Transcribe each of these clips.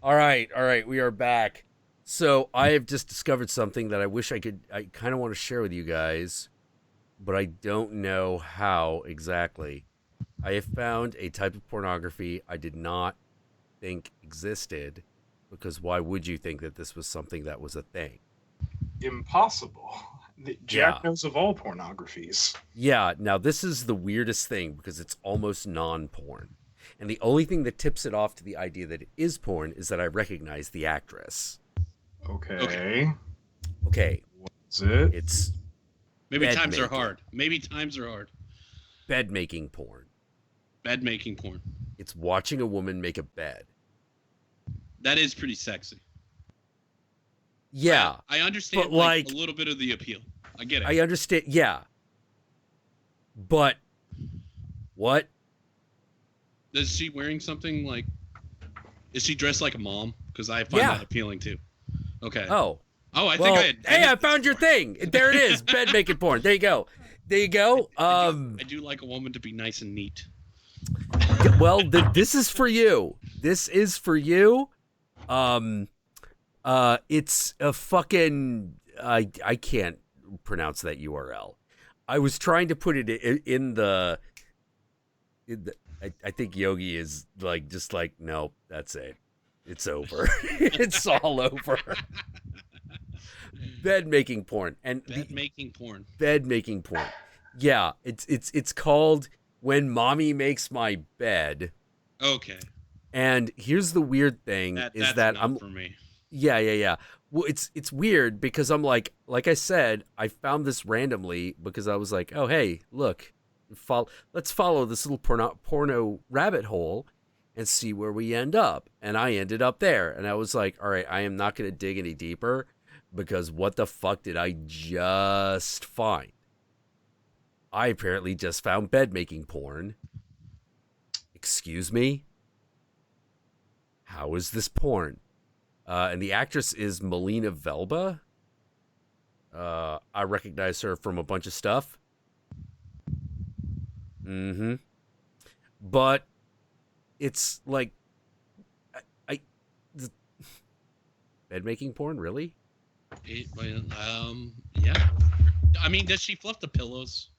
All right, we are back. So I have just discovered something that I kind of want to share with you guys, but I don't know how exactly. I have found a type of pornography I did not think existed, because why would you think that this was something that was a thing? Impossible. Yeah. Jack knows of all pornographies. Yeah, now this is the weirdest thing because it's almost non porn. And the only thing that tips it off to the idea that it is porn is that I recognize the actress. Okay. Okay. Okay, What's it? it's Maybe bed times are making. hard. Maybe times are hard. Bed making porn. Bed making porn. It's watching a woman make a bed. That is pretty sexy. Yeah, I understand but like like a little bit of the appeal. I get it. I understand. Yeah, but what? Is she wearing something like? Is she dressed like a mom? Because I find Yeah. that appealing too. Okay. Oh, Oh, I well. think I had. Hey, I found your thing. There it is. Bed making porn. There you go. There you go. I do like a woman to be nice and neat. Well, this is for you. This is for you. Um, it's a fucking. I can't pronounce that URL. I was trying to put it in the. I think Yogi is like just like no, that's it. It's over. It's all over. Bed making porn and Bed making porn. bed making porn. Yeah, it's called When Mommy Makes My Bed. Okay. And here's the weird thing is That's that not I'm for me. yeah. Well, it's weird because I'm like I said, I found this randomly because I was like, "Oh, hey, look. Let's follow this little porno rabbit hole and see where we end up." And I ended up there, and I was like, "All right, I am not going to dig any deeper because what the fuck did I just find?" I apparently just found bed making porn. Excuse me? How is this porn? And the actress is Melina Velba. I recognize her from a bunch of stuff. Mm-hmm. But it's like, I bed making porn, really? Yeah. I mean, does she fluff the pillows?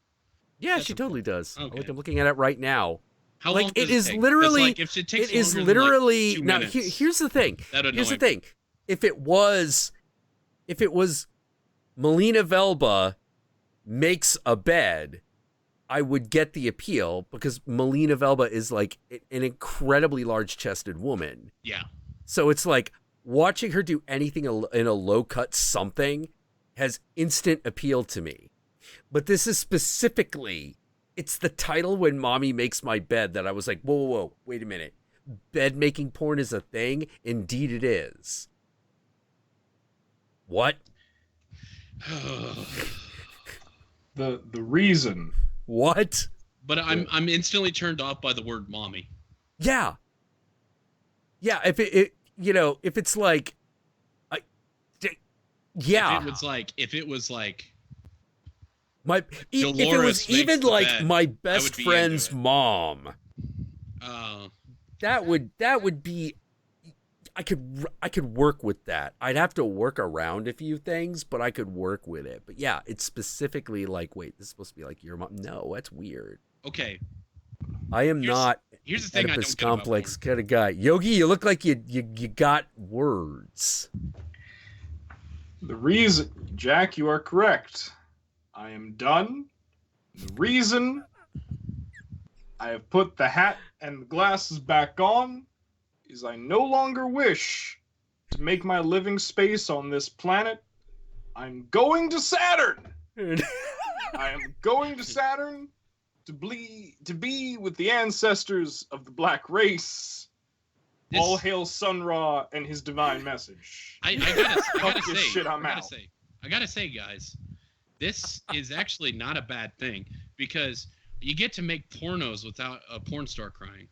Yeah, That's she a totally does. Okay. I'm looking at it right now. How Like long it does it is take? 'Cause, literally, like, if it takes it is longer than, like, literally. 2 Now minutes, here's the thing. that'd Here's annoy the me. thing. If it was Melina Velba makes a bed, I would get the appeal because Melina Velba is like an incredibly large chested woman. Yeah. So it's like watching her do anything in a low cut something has instant appeal to me. But this is specifically, it's the title When Mommy Makes My Bed that I was like, whoa, wait a minute. Bed making porn is a thing? Indeed it is. What? The reason. What? But I'm instantly turned off by the word mommy. Yeah. Yeah, if it's like I yeah. If it was like If it Dolores was makes even the like bed, my I best would be friend's into it. mom, uh that would be I could work with that. I'd have to work around a few things, but I could work with it. But yeah, it's specifically like, wait, this is supposed to be like your mom. No, that's weird. okay. I am Here's not here's the thing I Oedipus don't get about complex porn. kind of guy. Yogi, you look like you got words. The reason, Jack, you are correct. I am done. The reason I have put the hat and the glasses back on is I no longer wish to make my living space on this planet. I'm going to Saturn. I am going to Saturn to be with the ancestors of the black race. This- All hail Sun Ra and his divine message. I gotta Fuck this say, shit, I'm I gotta out. say, I gotta say, guys, this is actually not a bad thing because you get to make pornos without a porn star crying.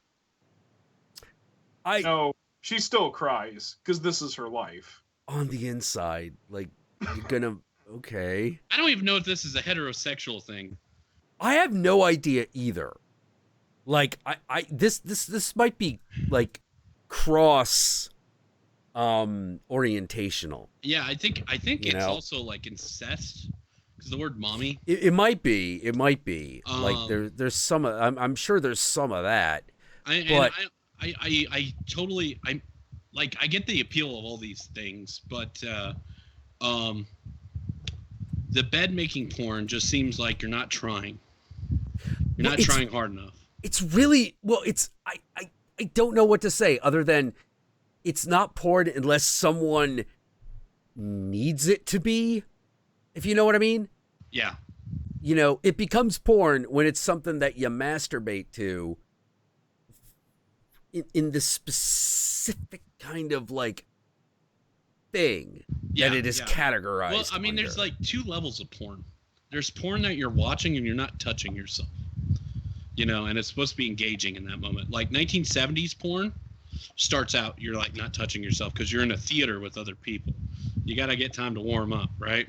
No, she still cries because this is her life. On the inside, like you're gonna okay. I don't even know if this is a heterosexual thing. I have no idea either. Like I this might be like cross orientational. Yeah, I think You it's know? also like incest because the word mommy. It might be. It might be. Like Um, there's some of, I'm sure there's some of that. I and But I totally I like I get the appeal of all these things, but um, the bed making porn just seems like you're not trying. You're well, not trying hard enough. it's really, well, it's, I don't know what to say other than it's not porn unless someone needs it to be, if you know what I mean. Yeah, You know, it becomes porn when it's something that you masturbate to in the specific kind of like thing yeah, that it is yeah. categorized. Well, I mean, under. there's like two levels of porn. There's porn that you're watching and you're not touching yourself, you know, and it's supposed to be engaging in that moment. Like 1970s porn starts out, you're like not touching yourself because you're in a theater with other people. You got to get time to warm up, right?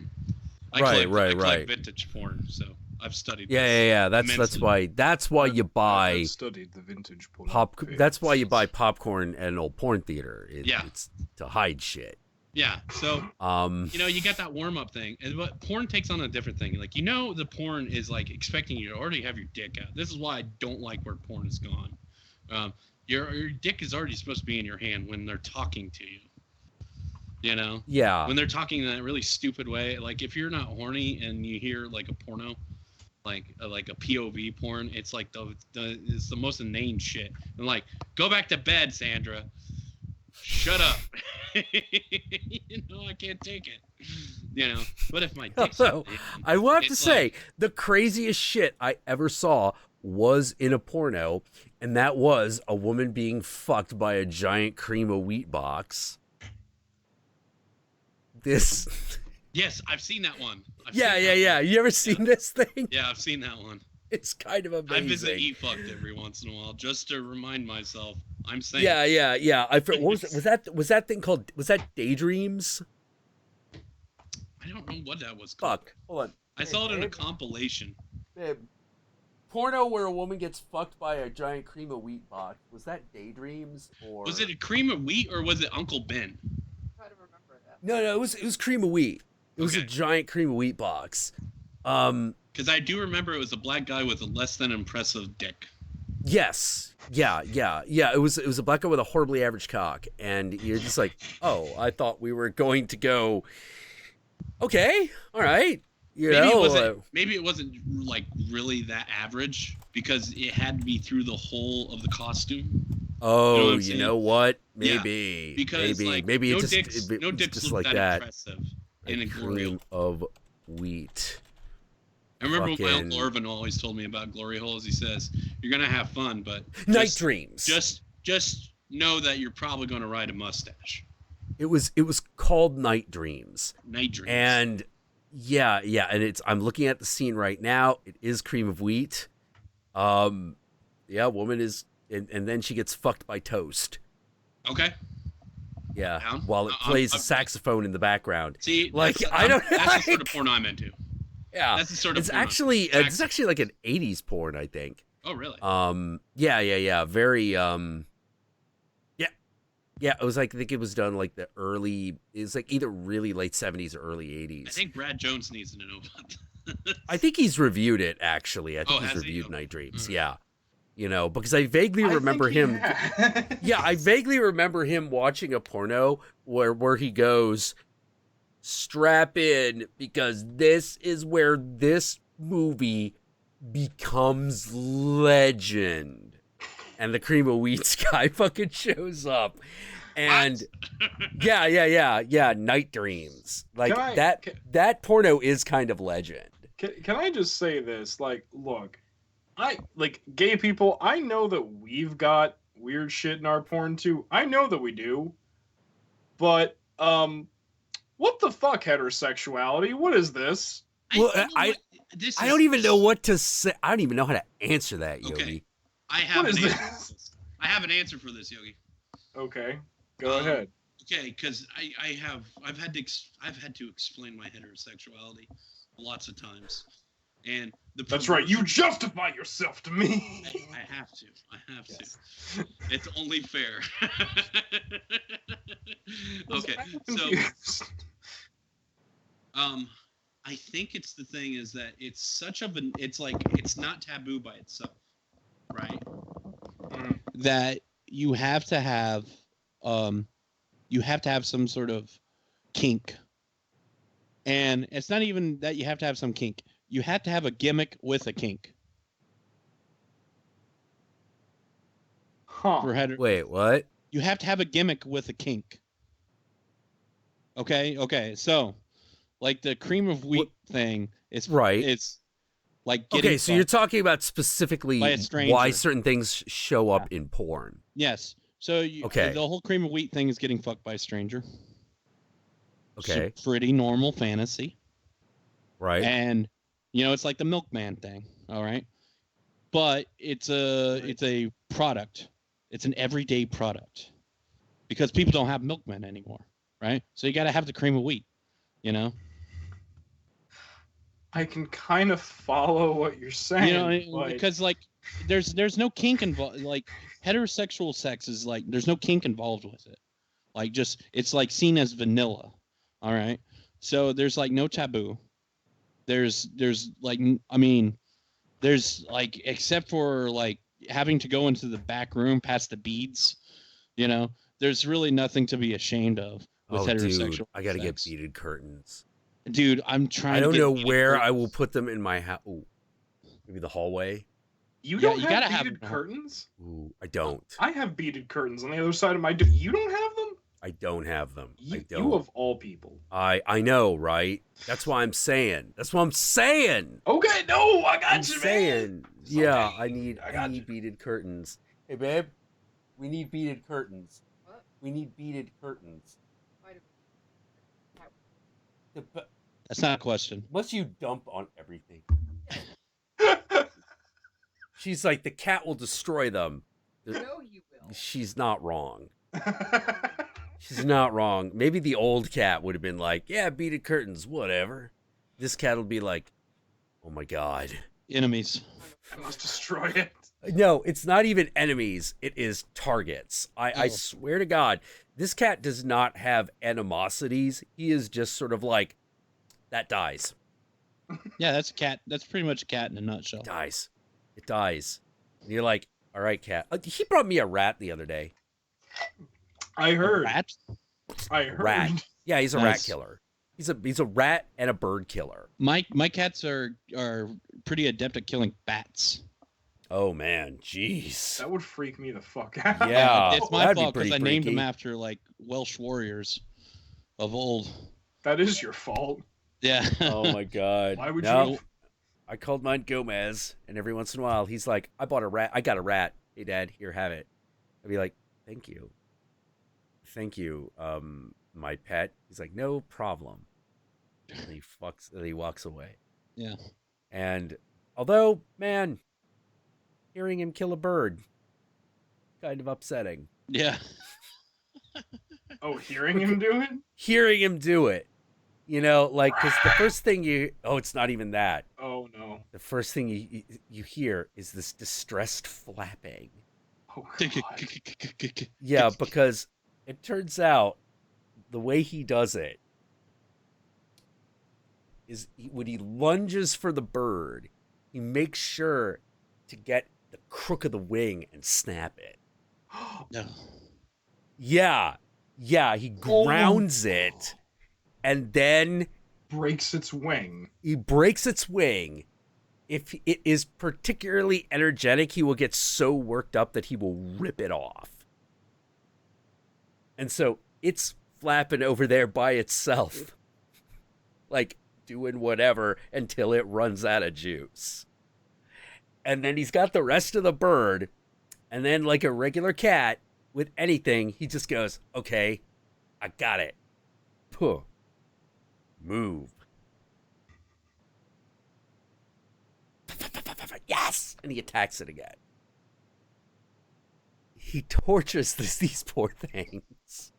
I collect vintage porn, so I've studied. Yeah. That's why you buy I've studied the vintage porn. That's why you buy popcorn at an old porn theater. Yeah. It's to hide shit. Yeah, so Um, you know, you got that warm up thing, but porn takes on a different thing. Like, you know, the porn is like expecting you to already have your dick out. This is why I don't like where porn is gone. Your dick is already supposed to be in your hand when they're talking to you. You know, yeah. when they're talking in that really stupid way. Like, if you're not horny and you hear like a porno, like a POV porn, it's like it's the most inane shit. And like, go back to bed, Sandra. Shut up. You know, I can't take it. You know, but if my dick's So, I will have to say, like, the craziest shit I ever saw was in a porno, and that was a woman being fucked by a giant cream of wheat box. This. yes, I've seen that one. Yeah. You ever seen this thing? Yeah, I've seen that one. It's kind of amazing. I visit eFucked every once in a while just to remind myself I'm saying. Yeah. What was it? Was that thing called? Was that Daydreams? I don't know what that was called. Fuck. Hold on. I saw it in a compilation. Babe. Porno where a woman gets fucked by a giant cream of wheat box. Was that Daydreams or? Was it a cream of wheat or was it Uncle Ben? Try to remember that. No. It was cream of wheat. It was a Okay. giant cream of wheat box. Because I do remember it was a black guy with a less than impressive dick. Yes. Yeah. It was a black guy with a horribly average cock, and you're just like, oh, I thought we were going to go. Okay, all right. Maybe it wasn't like really that average because it had to be through the whole of the costume. Oh, you know what? Yeah, Maybe. because maybe no it just dicks, it, no it's dicks just look like that that. impressive in A a glory cream hole. of wheat. I remember what my fucking- uncle Irvin always told me about glory holes. He says, "You're gonna have fun, but Night dreams. just know that you're probably gonna ride a mustache." It was called Night Dreams. Night dreams. And yeah, and I'm looking at the scene right now. It is cream of wheat. Woman is, and then she gets fucked by toast. Okay. Yeah, Down. while it plays a saxophone in the background. See, Like, that's, I don't- That's the sort of porn I'm into. Yeah, That's the sort of it's porn. actually like an '80s porn, I think. Oh, really? Yeah, very yeah. It was like, I think it was done like the early. It's like either really late '70s or early '80s. I think Brad Jones needs to know about that. I think he's reviewed it actually. I think Oh, he's has he? reviewed Okay. Night Dreams. Mm. Yeah, you know, because I vaguely remember him. Yeah, I vaguely remember him watching a porno where he goes, strap in because this is where this movie becomes legend. And the cream of wheat guy fucking shows up. And yeah, Night Dreams. Like that porno is kind of legend. Can I just say this? Like, look, gay people, I know that we've got weird shit in our porn too. I know that we do. But what the fuck, heterosexuality? What is this? Well, I don't even know what to say. I don't even know how to answer that, Yogi. Okay. I have What an is answer for this. I have an answer for this, Yogi. Okay, go ahead. Okay, because I've had to explain my heterosexuality lots of times, and That's right. You justify yourself to me. I have to. Yes. It's only fair. confused. I think it's the thing is that it's such of an it's like it's not taboo by itself, right? That you have to have some sort of kink. And it's not even that you have to have some kink. You have to have a gimmick with a kink. Huh. For header. Wait, what? You have to have a gimmick with a kink. Okay. So, like the cream of wheat thing, it's Right. It's like getting Okay, so you're fucked talking about specifically by a stranger. why certain things show up in porn. Yes. So Okay. the whole cream of wheat thing is getting fucked by a stranger. Okay. It's a pretty normal fantasy. Right. And it's like the milkman thing, all right? But it's a product. It's an everyday product. Because people don't have milkmen anymore, right? So you got to have the cream of wheat, I can kind of follow what you're saying. but... because like there's no kink involved. Like heterosexual sex is like there's no kink involved with it. Like just it's like seen as vanilla. All right. So there's like no taboo. There's like there's like except for like having to go into the back room past the beads, there's really nothing to be ashamed of with heterosexual. Dude, I gotta get sex. beaded curtains. Dude, I'm trying. I don't to get know beaded where curtains. I will put them in my house. Maybe the hallway. You Yeah, don't you have gotta have beaded them. curtains? Ooh, I don't. I have beaded curtains on the other side of my door. You don't have them? I don't have them. I You don't. of all people. I know, right? That's why I'm saying. That's what I'm saying. Okay, no, I got I'm you, man. saying. It's Yeah, okay. I need got you. beaded curtains. Hey, babe, we need beaded curtains. What? We need beaded curtains. Might have That's not a question. Must you dump on everything? She's like, the cat will destroy them. No, you will. She's not wrong. She's not wrong. Maybe the old cat would have been like, yeah, beaded curtains, whatever. This cat will be like, oh my God. Enemies. I must destroy it. No, it's not even enemies. It is targets. I swear to God, this cat does not have animosities. He is just sort of like, that dies. Yeah, that's a cat. That's pretty much a cat in a nutshell. It dies. It dies. And you're like, all right, cat. He brought me a rat the other day. I heard. Rat? I heard. Rat. Yeah, he's a rat Nice. killer. He's a rat and a bird killer. My cats are pretty adept at killing bats. Oh man, jeez. That would freak me the fuck out. Yeah. It's my that'd be fault because I pretty named them freaky. after like Welsh warriors of old. That is your fault. Yeah. Oh my God. Why would No, you? I called mine Gomez, and every once in a while he's like, I bought a rat. I got a rat. Hey Dad, here, have it. I'd be like, thank you. Thank you, my pet. He's like, no problem. And he walks away. Yeah. And although, man, hearing him kill a bird, kind of upsetting. Yeah. Oh, hearing him do it? Hearing him do it, like, because the first thing it's not even that. Oh no. The first thing you hear is this distressed flapping. Oh god. Yeah, because it turns out the way he does it is when he lunges for the bird, he makes sure to get the crook of the wing and snap it. No. Yeah, he grounds it, and then Breaks its wing. he breaks its wing. If it is particularly energetic, he will get so worked up that he will rip it off. And so it's flapping over there by itself, like doing whatever until it runs out of juice. And then he's got the rest of the bird, and then like a regular cat with anything, he just goes, okay, I got it. Puh. Move. Yes! And he attacks it again. He tortures these poor things.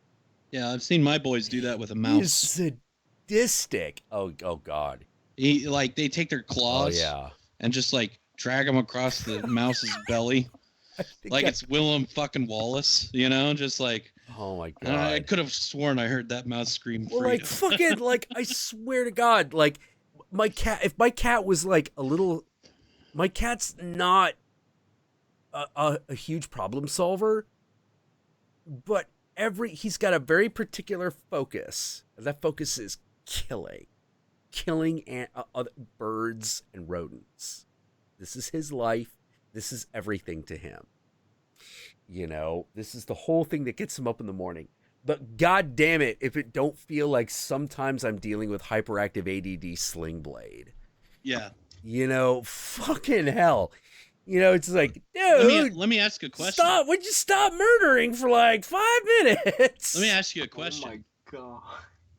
Yeah, I've seen my boys do that with a He's mouse. sadistic. Oh God. They take their Oh claws yeah. and just like drag them across the mouse's belly. I think Like it's Willem fucking Wallace, just like Oh my And I god. could have sworn I heard that mouse scream Well, freedom. like fucking, like I swear to God, like my cat. If my cat was like a little, my cat's not a huge problem solver, but he's got a very particular focus. And that focus is killing other birds and rodents. This is his life. This is everything to him. You know, this is the whole thing that gets him up in the morning. But god damn it, if it don't feel like sometimes I'm dealing with hyperactive ADD sling blade. Yeah. You know, fucking hell. You know, it's like, dude, Let me ask you a question. stop. Would you stop murdering for like 5 minutes? Let me ask you a question. Oh my god.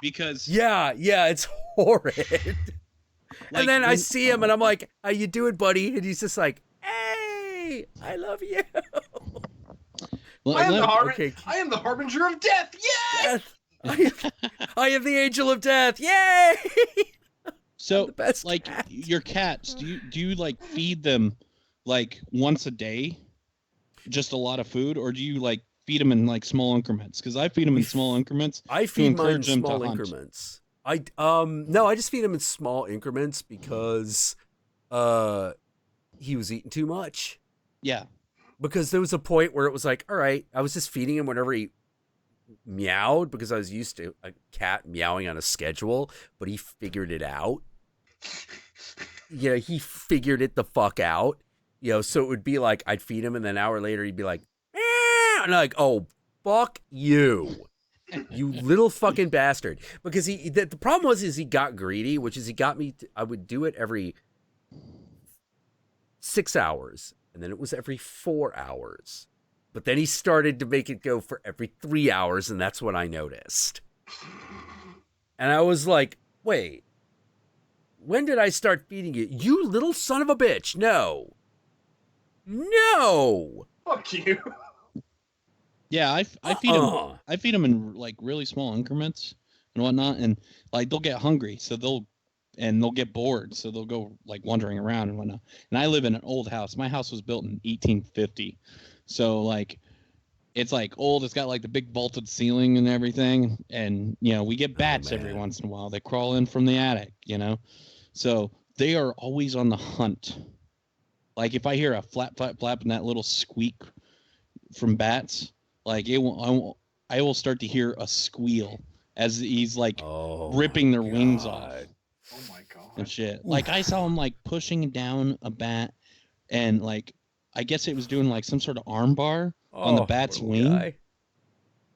Because Yeah, it's horrid. like, and then I when- see him and I'm like, how you doing, buddy? And he's just like, hey, I love you. Well, I am okay. I am the harbinger of death. Yay! Death. I am the angel of death. Yay! so the best like cat. your cats, do you like feed them like once a day, just a lot of food, or do you like feed them in like small increments? Because I feed them in small increments. I feed mine in encourage them to small hunt. increments. I just feed him in small increments because he was eating too much. Yeah. Because there was a point where it was like, all right, I was just feeding him whenever he meowed because I was used to a cat meowing on a schedule, but he figured it out. He figured it the fuck out. So it would be like I'd feed him and then an hour later he'd be like, "Meow," and I'm like, oh, fuck you. You little fucking bastard. Because the problem was he got greedy, which is he got me, I would do it every 6 hours. And then it was every 4 hours. But then he started to make it go for every 3 hours, and that's what I noticed. And I was like, wait, when did I start feeding you? You little son of a bitch. No. Fuck you. Yeah, I feed them. I feed them in like really small increments and whatnot, and like they'll get hungry, so they'll get bored, so they'll go like wandering around and whatnot. And I live in an old house. My house was built in 1850, so like it's like old. It's got like the big vaulted ceiling and everything, and we get bats every once in a while. They crawl in from the attic, so they are always on the hunt. Like if I hear a flap flap flap and that little squeak from bats, like I will start to hear a squeal as he's like ripping their wings off. Oh my god. And shit. Like I saw him like pushing down a bat, and like I guess it was doing like some sort of arm bar on the bat's wing. Guy.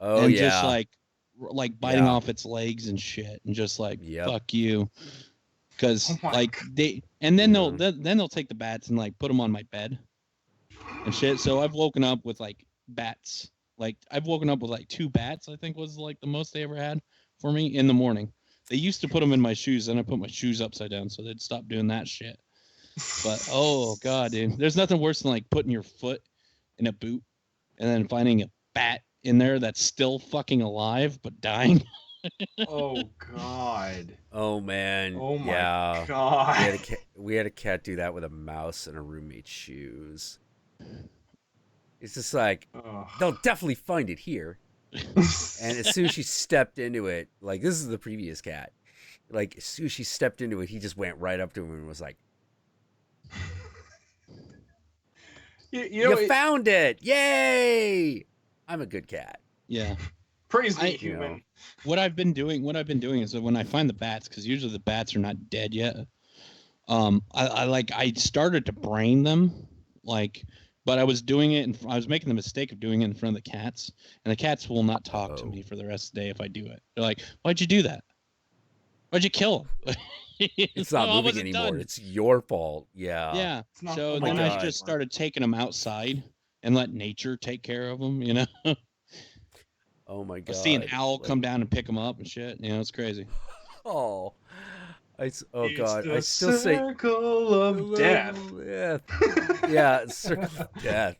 Oh and yeah. just like biting off its legs and shit, and just like fuck you. Because like they'll take the bats and like put them on my bed and shit. So I've woken up with like bats. Like I've woken up with like 2 bats. I think was like the most they ever had for me in the morning. They used to put them in my shoes, and I put my shoes upside down, so they'd stop doing that shit. But oh god, dude, there's nothing worse than like putting your foot in a boot and then finding a bat in there that's still fucking alive but dying. Oh god. Oh man. Oh my god. We had a cat do that with a mouse in a roommate's shoes. It's just like they'll definitely find it here. And as soon as she stepped into it, like this is the previous cat, like as soon as she stepped into it, he just went right up to him and was like, you found it! Yay! I'm a good cat. Yeah. Praise the human. Know, what I've been doing is that when I find the bats, because usually the bats are not dead yet, I started to brain them, like. But I was doing it, and I was making the mistake of doing it in front of the cats, and the cats will not talk to me for the rest of the day if I do it. They're like, "Why'd you do that? Why'd you kill him?" It's not moving anymore. Done. It's your fault. Yeah. Yeah. So then I just started taking them outside and let nature take care of them. Oh my god. I see an owl come down and pick them up and shit. It's crazy. Oh. Oh it's god, the I still say circle of death. Yeah, circle of death.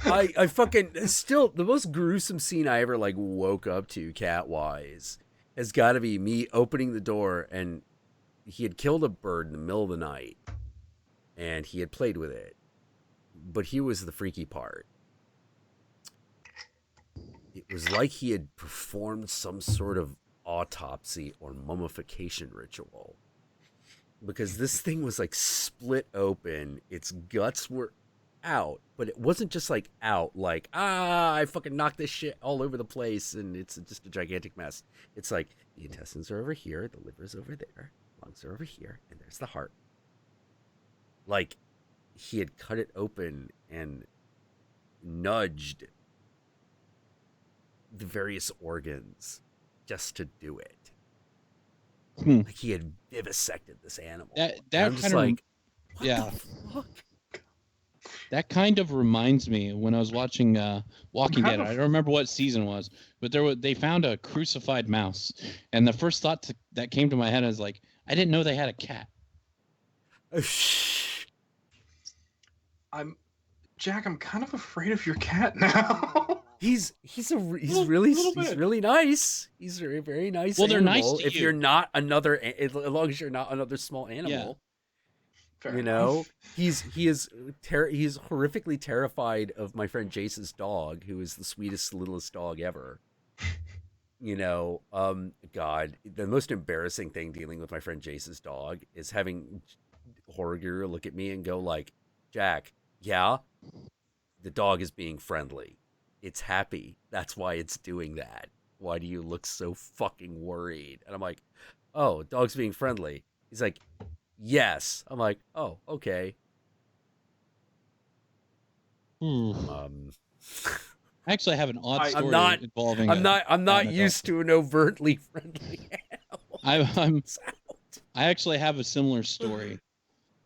I fucking still the most gruesome scene I ever like woke up to cat wise has got to be me opening the door, and he had killed a bird in the middle of the night, and he had played with it, but he was the freaky part. it was like he had performed some sort of autopsy or mummification ritual. Because this thing was like split open, its guts were out, but it wasn't just like out, like, I fucking knocked this shit all over the place and it's just a gigantic mess. It's like the intestines are over here, the liver's over there, lungs are over here, and there's the heart. Like, he had cut it open and nudged the various organs just to do it. Like he had vivisected this animal. That I'm just kind of like, what yeah. the fuck? That kind of reminds me when I was watching Walking Dead. I don't remember what season it was, but they found a crucified mouse, and the first thought that came to my head is like, I didn't know they had a cat. Jack, I'm kind of afraid of your cat now. He's really nice. He's very, very nice. Well, they're nice animal. to If you. you're not another, as long as you're not another small animal. Fair You know, enough. he's horrifically terrified of my friend Jace's dog, who is the sweetest, littlest dog ever. You know, God, the most embarrassing thing dealing with my friend Jace's dog is having Horror Guru look at me and go like, Jack, yeah, the dog is being friendly. It's happy. That's why it's doing that. Why do you look so fucking worried? And I'm like, oh, dog's being friendly. He's like, yes. I'm like, oh, okay. I actually have an odd story not- involving. I'm not an used to an overtly friendly animal. I actually have a similar story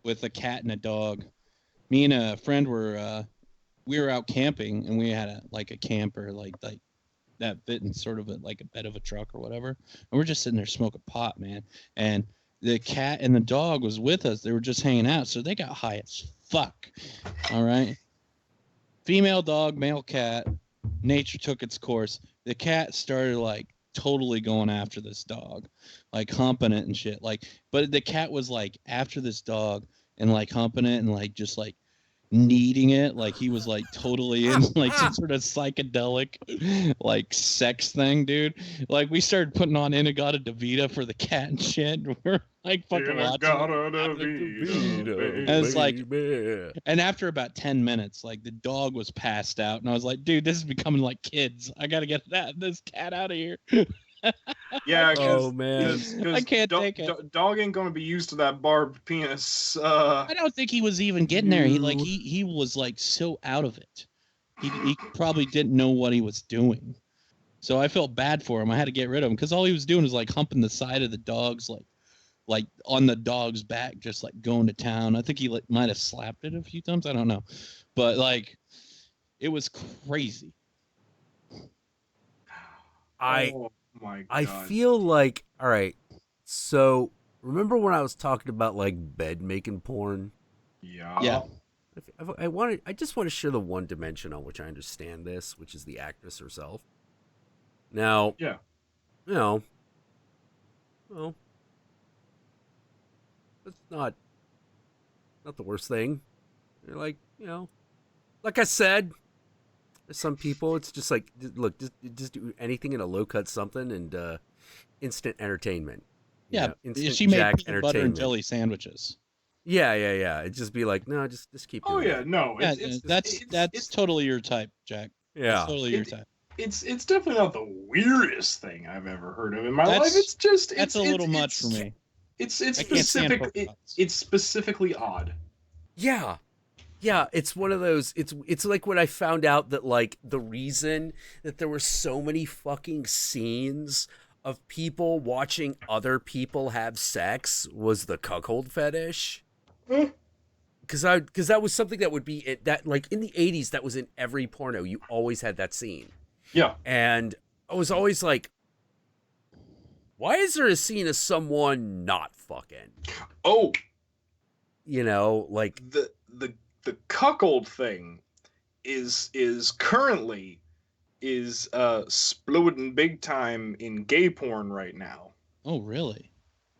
with a cat and a dog. Me and a friend we were out camping, and we had a camper like that fit in sort of like a bed of a truck or whatever, and we're just sitting there smoking pot, man. And the cat and the dog was with us. They were just hanging out, so they got high as fuck. All right. Female dog, male cat. Nature took its course. The cat started like totally going after this dog, like humping it and shit. Like, but the cat was like after this dog and like humping it and like just like kneading it, like he was like totally in like some sort of psychedelic like sex thing, dude. Like we started putting on Inagata Devita for the cat and shit. We're like fucking watching it. And it's like, and after about 10 minutes, like the dog was passed out, and I was like, dude, this is becoming like kids. I gotta get this cat out of here. Yeah, Oh, man. I can't take it. Dog ain't gonna be used to that barbed penis. I don't think he was even getting there. He was like so out of it. He probably didn't know what he was doing. So I felt bad for him. I had to get rid of him because all he was doing was like humping the side of the dog's like on the dog's back, just like going to town. I think he might have slapped it a few times. I don't know, but like it was crazy. Oh my God. I feel like, all right, so remember when I was talking about like bed making porn? Yeah. I just want to share the one dimension on which I understand this, which is the actress herself. Now, Yeah. you know, well, that's not the worst thing. You're like, you know, like I said, there's some people, it's just like, look, just do anything in a low cut something and instant entertainment. You Yeah, know, instant she made Jack peanut butter and jelly sandwiches. Yeah. It'd just be like, no, just keep doing Oh yeah, it. no. Yeah, It's that's totally your type, Jack. Yeah. That's totally your type. It's definitely not the weirdest thing I've ever heard of in my That's- life. It's just That's a little much for me. It's I can't stand specific. polka dots. It's specifically odd. Yeah. Yeah, it's one of those, it's like when I found out that like the reason that there were so many fucking scenes of people watching other people have sex was the cuckold fetish. Because that was something that would be that like in the 80s that was in every porno. You always had that scene. Yeah. And I was always like, why is there a scene of someone not fucking? Oh, You know, like the cuckold thing is currently exploding big time in gay porn right now. Oh, really?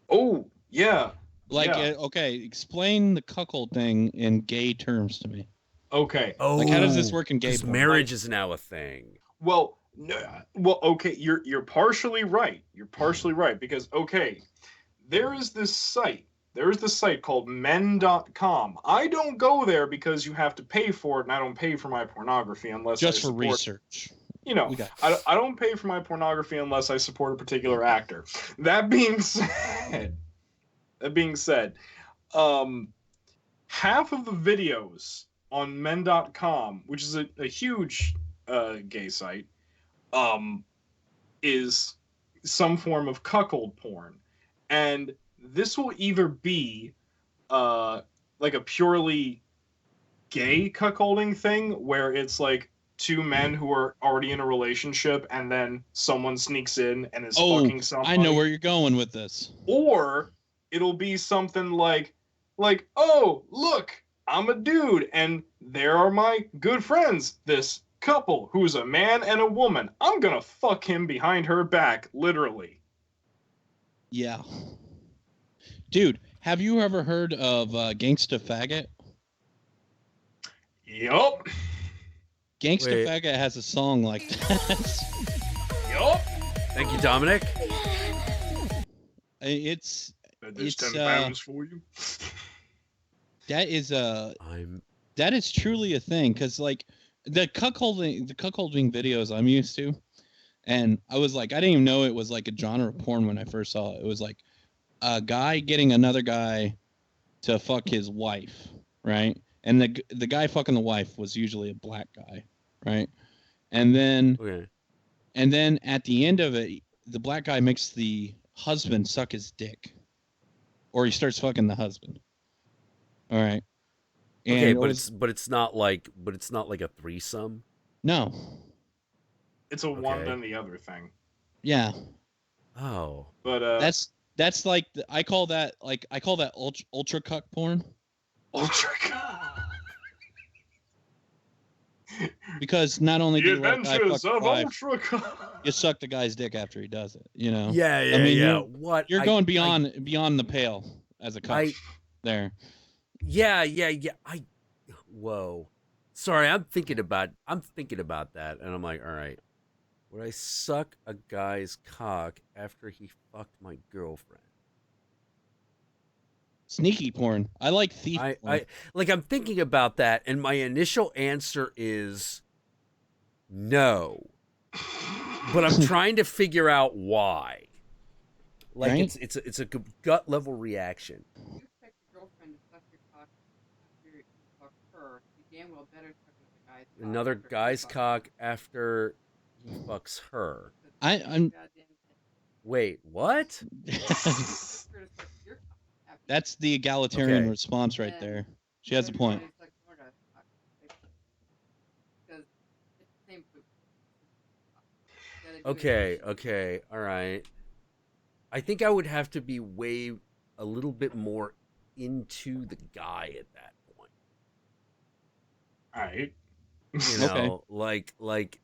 Oh yeah. Like, Yeah. okay, explain the cuckold thing in gay terms to me. Okay. oh, Like, how does this work in gay 'cause porn? marriage is now a thing. Well, No, well, okay, you're partially right. You're partially right because okay, there is this site. There is this site called men.com. I don't go there because you have to pay for it, and I don't pay for my pornography unless I Just for support. research. You know, We got I don't pay for my pornography unless I support a particular actor. That being said, um, half of the videos on men.com, which is a huge gay site, um, is some form of cuckold porn. And this will either be like a purely gay cuckolding thing where it's like two men who are already in a relationship and then someone sneaks in and is fucking somebody. I know where you're going with this. Or it'll be something like, oh, look, I'm a dude and there are my good friends, this couple who's a man and a woman. I'm gonna fuck him behind her back, literally. Yeah. Dude, have you ever heard of Gangsta Faggot? Yup. Gangsta Wait. Faggot has a song like that. Yup. Thank you, Dominic. It's There's It's, 10 pounds for you. that is I'm that is truly a thing because like the cuckolding videos I'm used to, and I was like I didn't even know it was like a genre of porn when I first saw it. It was like a guy getting another guy to fuck his wife, right? And the guy fucking the wife was usually a black guy, right? And then okay. at the end of it, the black guy makes the husband suck his dick, or he starts fucking the husband. All right. And Okay, it but was- it's not like a threesome. no, It's a one Okay. then the other thing. yeah, Oh. But that's like I call that ultra cuck porn Ultra. because not only do The you let a guy Adventures fuck of the wife, Ultra. you suck the guy's dick after he does it. You know. Yeah, yeah, mean, yeah. you're- What? You're going beyond the pale as a cuck there. Yeah. Whoa. Sorry, I'm thinking about that, and I'm like, all right. Would I suck a guy's cock after he fucked my girlfriend? Sneaky porn. I like thief porn. I'm thinking about that, and my initial answer is no. But I'm trying to figure out why. Like Right? it's a gut level reaction. You expect your girlfriend to suck your cock after you fuck her. You damn well better suck another guy's cock. Another after you guy's fuck cock after he fucks her. her. I'm- Goddamn thing. Wait, what? Her to suck your cock after you That's the egalitarian Okay. response right And there. She has a point. everybody sucks more guy's cock. Because it's the same food. You gotta do it Okay, efficiently. okay, all right. I think I would have to be a little bit more into the guy at that point. Alright. You know, Okay. like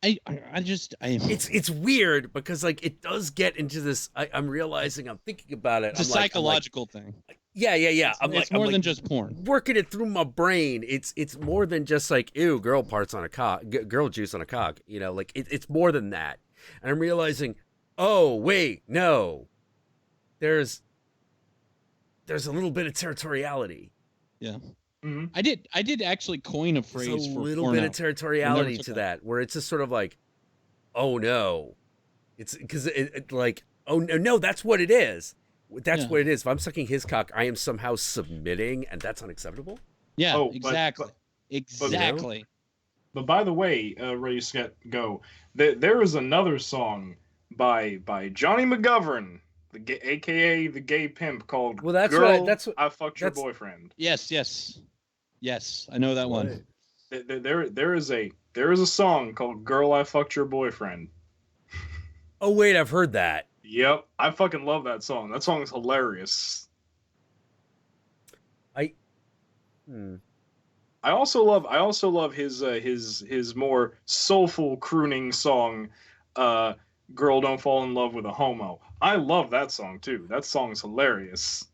it's weird because like it does get into this. I'm realizing I'm thinking about it. It's a I'm like, psychological thing. yeah. It's more than just porn. working it through my brain. It's more than just like ew, girl parts on a cock, girl juice on a cock. You know, like it's more than that. And I'm realizing, oh wait, no, there's a little bit of territoriality. Yeah. Mhm. I did actually coin a There's phrase a for little porno. bit of territoriality took to that. that, where it's just sort of like, oh no, it's because it like, oh no, that's what it is. That's Yeah. what it is. If I'm sucking his cock, I am somehow submitting, and that's unacceptable. Yeah, Oh, but- exactly. Exactly. But by the way, Ready Set Go, there is another song by Johnny McGovern, aka the gay pimp, called Well, that's Girl, what I Fucked Your that's- Boyfriend. Yes, I know that one. There is a song called Girl, I Fucked Your Boyfriend. Oh wait, I've heard that. Yep, I fucking love that song. That song is hilarious. I also love his more soulful crooning song, "Girl Don't Fall in Love with a Homo." I love that song too. That song's hilarious.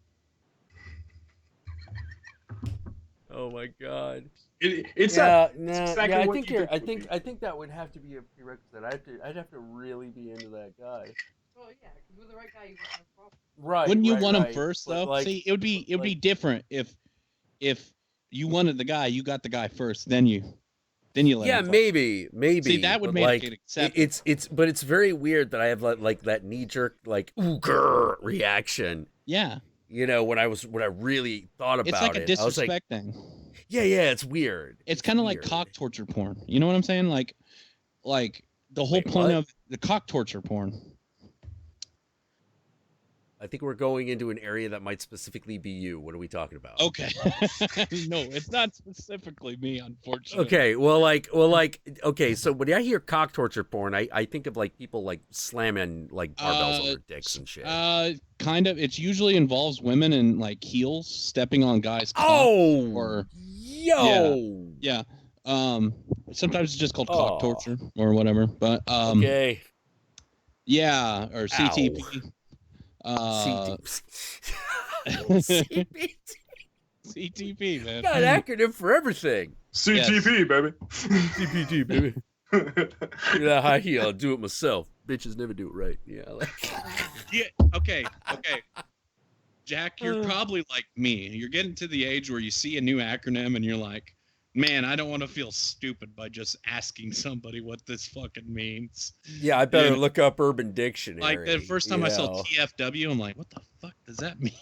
Oh my god. It's yeah, it's nah, exactly yeah. I what think you you're. think it would be. I think that would have to be a prerequisite. I'd have to really be into that guy. Well, yeah, because with the right guy, you won't have a problem. Right, Wouldn't you right, want him right. first But though? like, See, it would be like, different if you wanted the guy, you got the guy first, then you let yeah, him fuck. maybe. See, that would But make it like, acceptable. but it's very weird that I have like that knee jerk like ooh grr reaction. Yeah, You know, when I really thought it's like about a it, I was like, disrespect thing. yeah, it's weird. It's It's kind of like weird. cock torture porn. You know what I'm saying? Like the whole Wait, point what? of the cock torture porn. I think we're going into an area that might specifically be you. What are we talking about? Okay. No, it's not specifically me, unfortunately. Okay, okay. So when I hear cock torture porn, I think of like people like slamming like barbells on their dicks and shit. Kind of. It usually involves women in like heels stepping on guys' cocks. Oh, or yo, yeah. Sometimes it's just called Oh. cock torture or whatever. But okay. yeah, or CTP. CTP. CTP, man. Got an acronym for everything. CTP, baby. CPT, baby. Yeah, high heel. I'll do it myself. Bitches never do it right. Yeah. Like... Yeah. Okay. Jack, you're probably like me. You're getting to the age where you see a new acronym and you're like, man, I don't want to feel stupid by just asking somebody what this fucking means. Yeah, I better look up Urban Dictionary. Like the first time I saw TFW, I'm like, what the fuck does that mean?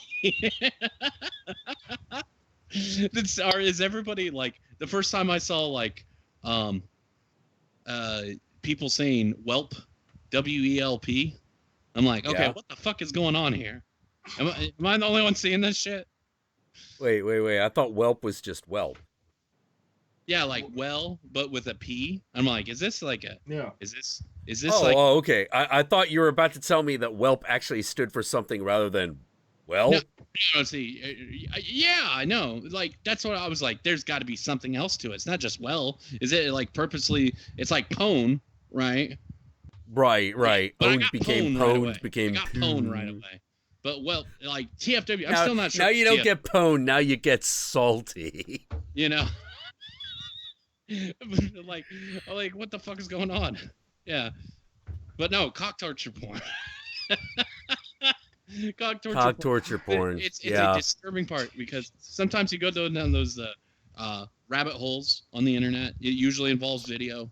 Is everybody like the first time I saw like people saying whelp, WELP? I'm like, okay, Yeah. what the fuck is going on here? Am I the only one seeing this shit? Wait. I thought whelp was just whelp. Yeah, like well, but with a P. I'm like, is this like a? Yeah. Is this like? Oh, okay. I thought you were about to tell me that whelp actually stood for something rather than well. No, see, yeah, I know. Like that's what I was like. There's got to be something else to it. It's not just well. Is it like purposely? It's like pone, right? Right. But I Owned got became pone right away. pwned became. I got pone right away. But well, like TFW, I'm Now, still not sure. now you don't get pwned. Now you get salty. You know. like what the fuck is going on? Yeah, but no, cock torture porn. Cock torture porn. It's yeah. a disturbing part because sometimes you go down those rabbit holes on the internet. It usually involves video,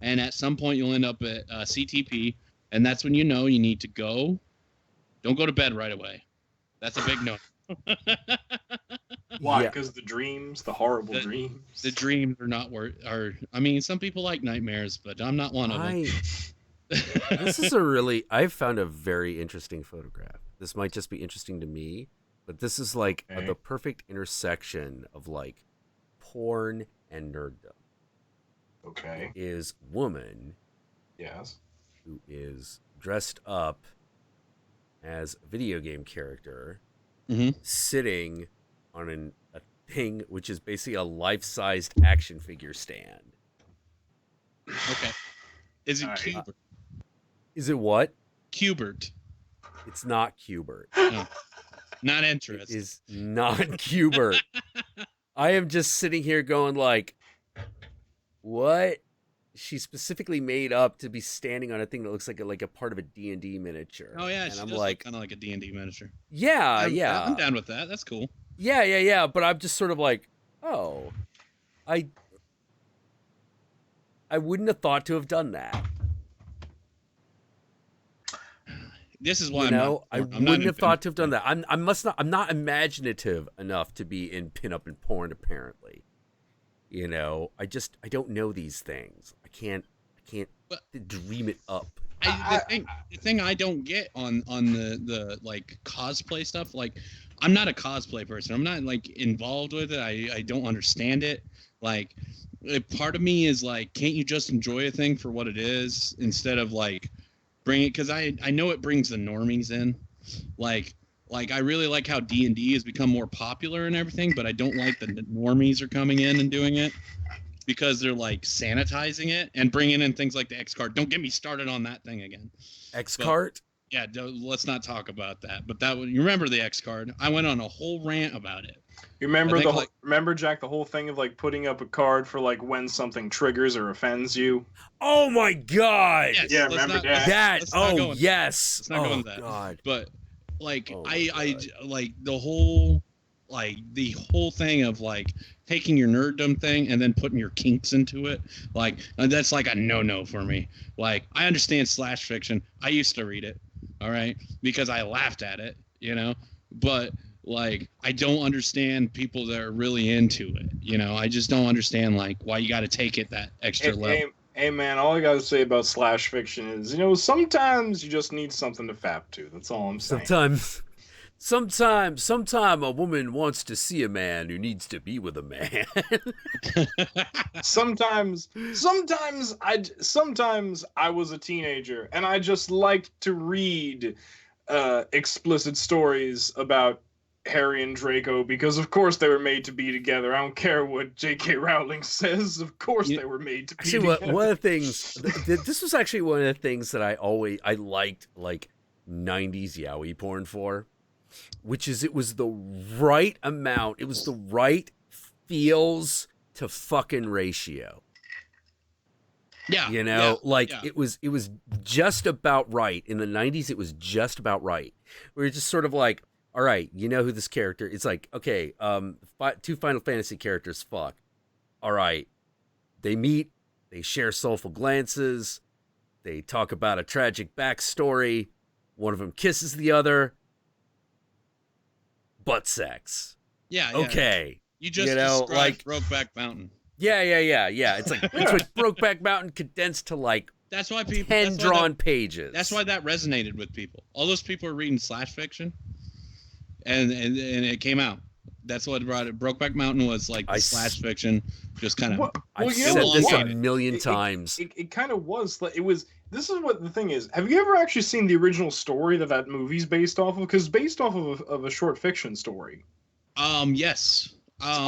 and at some point you'll end up at CTP, and that's when you know you need to go. Don't go to bed right away. That's a big no. Why? Yeah. Because the dreams, the horrible dreams. The dreams are not worth. I mean, some people like nightmares, but I'm not one of them. This is I've found a very interesting photograph. This might just be interesting to me, but this is like Okay. the perfect intersection of like porn and nerddom. Okay. Is woman Yes. who is dressed up as a video game character, sitting on a thing which is basically a life-sized action figure stand. Okay. Is it Alright. Cubert? Is it what? Cubert. It's not Cubert. No. Not It interested. is not Cubert. I am just sitting here going like, what? She's specifically made up to be standing on a thing that looks like a part of a D&D miniature. Oh yeah, and she I'm does like, look kind of like a D&D miniature. yeah, I'm yeah, down with that. That's cool. yeah. But I'm just sort of like, oh, I wouldn't have thought to have done that. This is why You know, I I'm not wouldn't in have thought to have done that. I'm not imaginative enough to be in pinup and porn. Apparently, you know, I don't know these things. I can't dream it up. The thing I don't get on the like cosplay stuff, like I'm not a cosplay person. I'm not like involved with it. I don't understand it. Like part of me is like, can't you just enjoy a thing for what it is instead of like bring it? Because I know it brings the normies in. Like I really like how D&D has become more popular and everything, but I don't like the normies are coming in and doing it. Because they're like sanitizing it and bringing in things like the X card. Don't get me started on that thing again. X cart? Yeah, let's not talk about that. But you remember the X card? I went on a whole rant about it. You remember I think, remember Jack the whole thing of like putting up a card for like when something triggers or offends you. Oh my god. Yes, Yeah, let's remember not, that? That. let's not go Oh into yes. Let's not go Oh into that. god. But like Oh my I God. like the whole thing of like taking your nerddom thing and then putting your kinks into it, like that's like a no for me. Like I understand slash fiction. I used to read it, all right, because I laughed at it, you know, but like I don't understand people that are really into it, you know. I just don't understand like why you got to take it that extra level. Hey man, all I gotta say about slash fiction is, you know, sometimes you just need something to fap to. That's all I'm saying. Sometime a woman wants to see a man who needs to be with a man. Sometimes I was a teenager and I just liked to read explicit stories about Harry and Draco because of course they were made to be together. I don't care what J.K. Rowling says. Of course they were made to be Actually, together. one of the things, this was actually one of the things that I liked like 90s yaoi porn for, which is it was the right amount, it was the right feels to fucking ratio. Yeah, You know, yeah. it was just about right. In the 90s, it was just about right. We were just sort of like, all right, you know who this character, it's like, okay, two Final Fantasy characters fuck. All right. They meet, they share soulful glances, they talk about a tragic backstory, one of them kisses the other, butt sex. Yeah. Okay. You just You know, described like- Brokeback Mountain. Yeah. It's like Brokeback Mountain condensed to like That's why people 10 drawn pages. That's why that resonated with people. All those people are reading slash fiction, and it came out. That's what brought it. Brokeback Mountain was like the slash fiction, just kind of. I've you know said what? this a Elongated. million times. It kind of was. It was. This is what the thing is. Have you ever actually seen the original story that movie's based off of? Because it's based off of a short fiction story. Yes. It's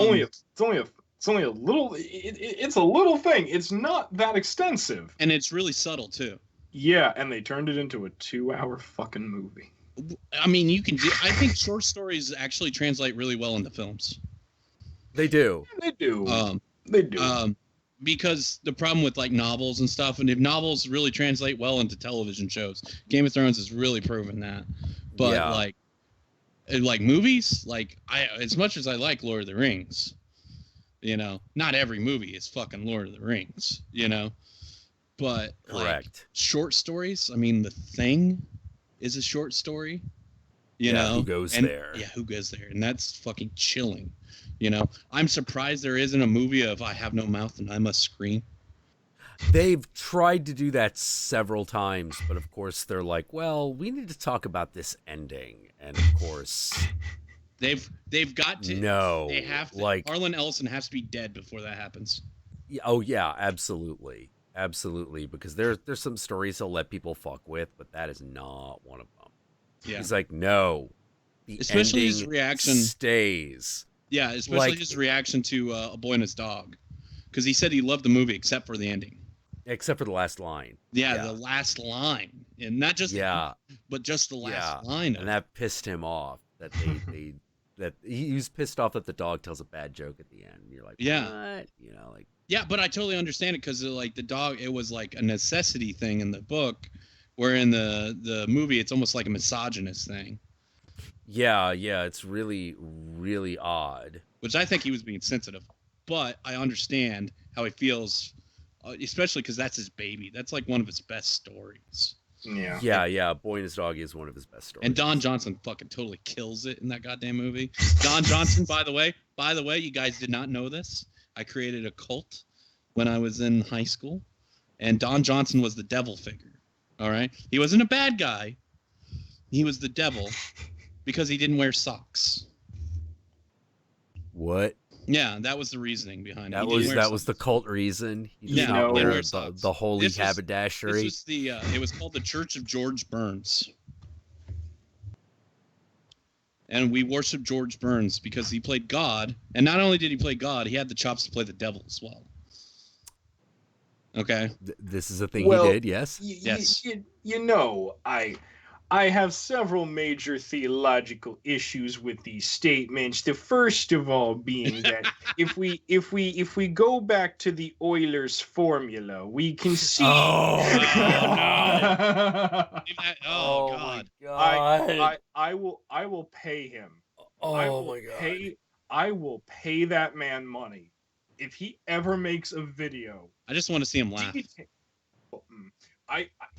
only a little. It's a little thing. It's not that extensive. And it's really subtle too. Yeah, and they turned it into a 2-hour fucking movie. I mean, you can do. I think short stories actually translate really well into films. They do. They do. Um, They do. Because the problem with like novels and stuff, and if novels really translate well into television shows, Game of Thrones has really proven that. But Yeah. like movies, like as much as I like Lord of the Rings, you know, not every movie is fucking Lord of the Rings, you know. But like Correct. short stories, I mean, The Thing is a short story, you know. Who goes and, there? Yeah, who goes there? And that's fucking chilling. You know, I'm surprised there isn't a movie of I have no mouth and I must scream. They've tried to do that several times, but of course they're like, well, we need to talk about this ending. And of course, They've got to. no. They have to. Like, Arlen Ellison has to be dead before that happens. oh yeah, absolutely. Absolutely. Because there's some stories he'll let people fuck with, but that is not one of them. Yeah. He's like, no. The Especially his ending reaction. stays. Yeah, especially like- his reaction to A Boy and His Dog, because he said he loved the movie except for the ending. Except for the last line. Yeah, Yeah. the last line, and not just Yeah. but just the last Yeah. line. And that pissed him off. That they that he was pissed off that the dog tells a bad joke at the end. And you're like, Yeah. what? You know, like, Yeah, but I totally understand it because like the dog, it was like a necessity thing in the book, where in the movie it's almost like a misogynist thing, yeah, it's really, really odd. which I think he was being sensitive. But I understand how he feels, especially because that's his baby. That's like one of his best stories. Yeah. Yeah. Boy and His Dog is one of his best stories. And Don Johnson fucking totally kills it in that goddamn movie. Don Johnson, by the way, you guys did not know this. I created a cult when I was in high school, and Don Johnson was the devil figure. All right, he wasn't a bad guy. He was the devil because he didn't wear socks. What? Yeah, that was the reasoning behind it. That He didn't was wear that was the socks. cult reason. He Yeah, did not he wear wears socks. the holy This was- haberdashery. This was the. It was called the Church of George Burns. And we worship George Burns because he played God. And not only did he play God, he had the chops to play the devil as well. Okay. This is a thing Well, he did. Yes. Yes. You know, I have several major theological issues with these statements. The first of all being that if we go back to the Euler's formula, we can see Oh, Oh, God. Leave that- oh Oh my God. God. I will pay him. I Oh will my God. pay that man money if he ever makes a video. I just want to see him laugh.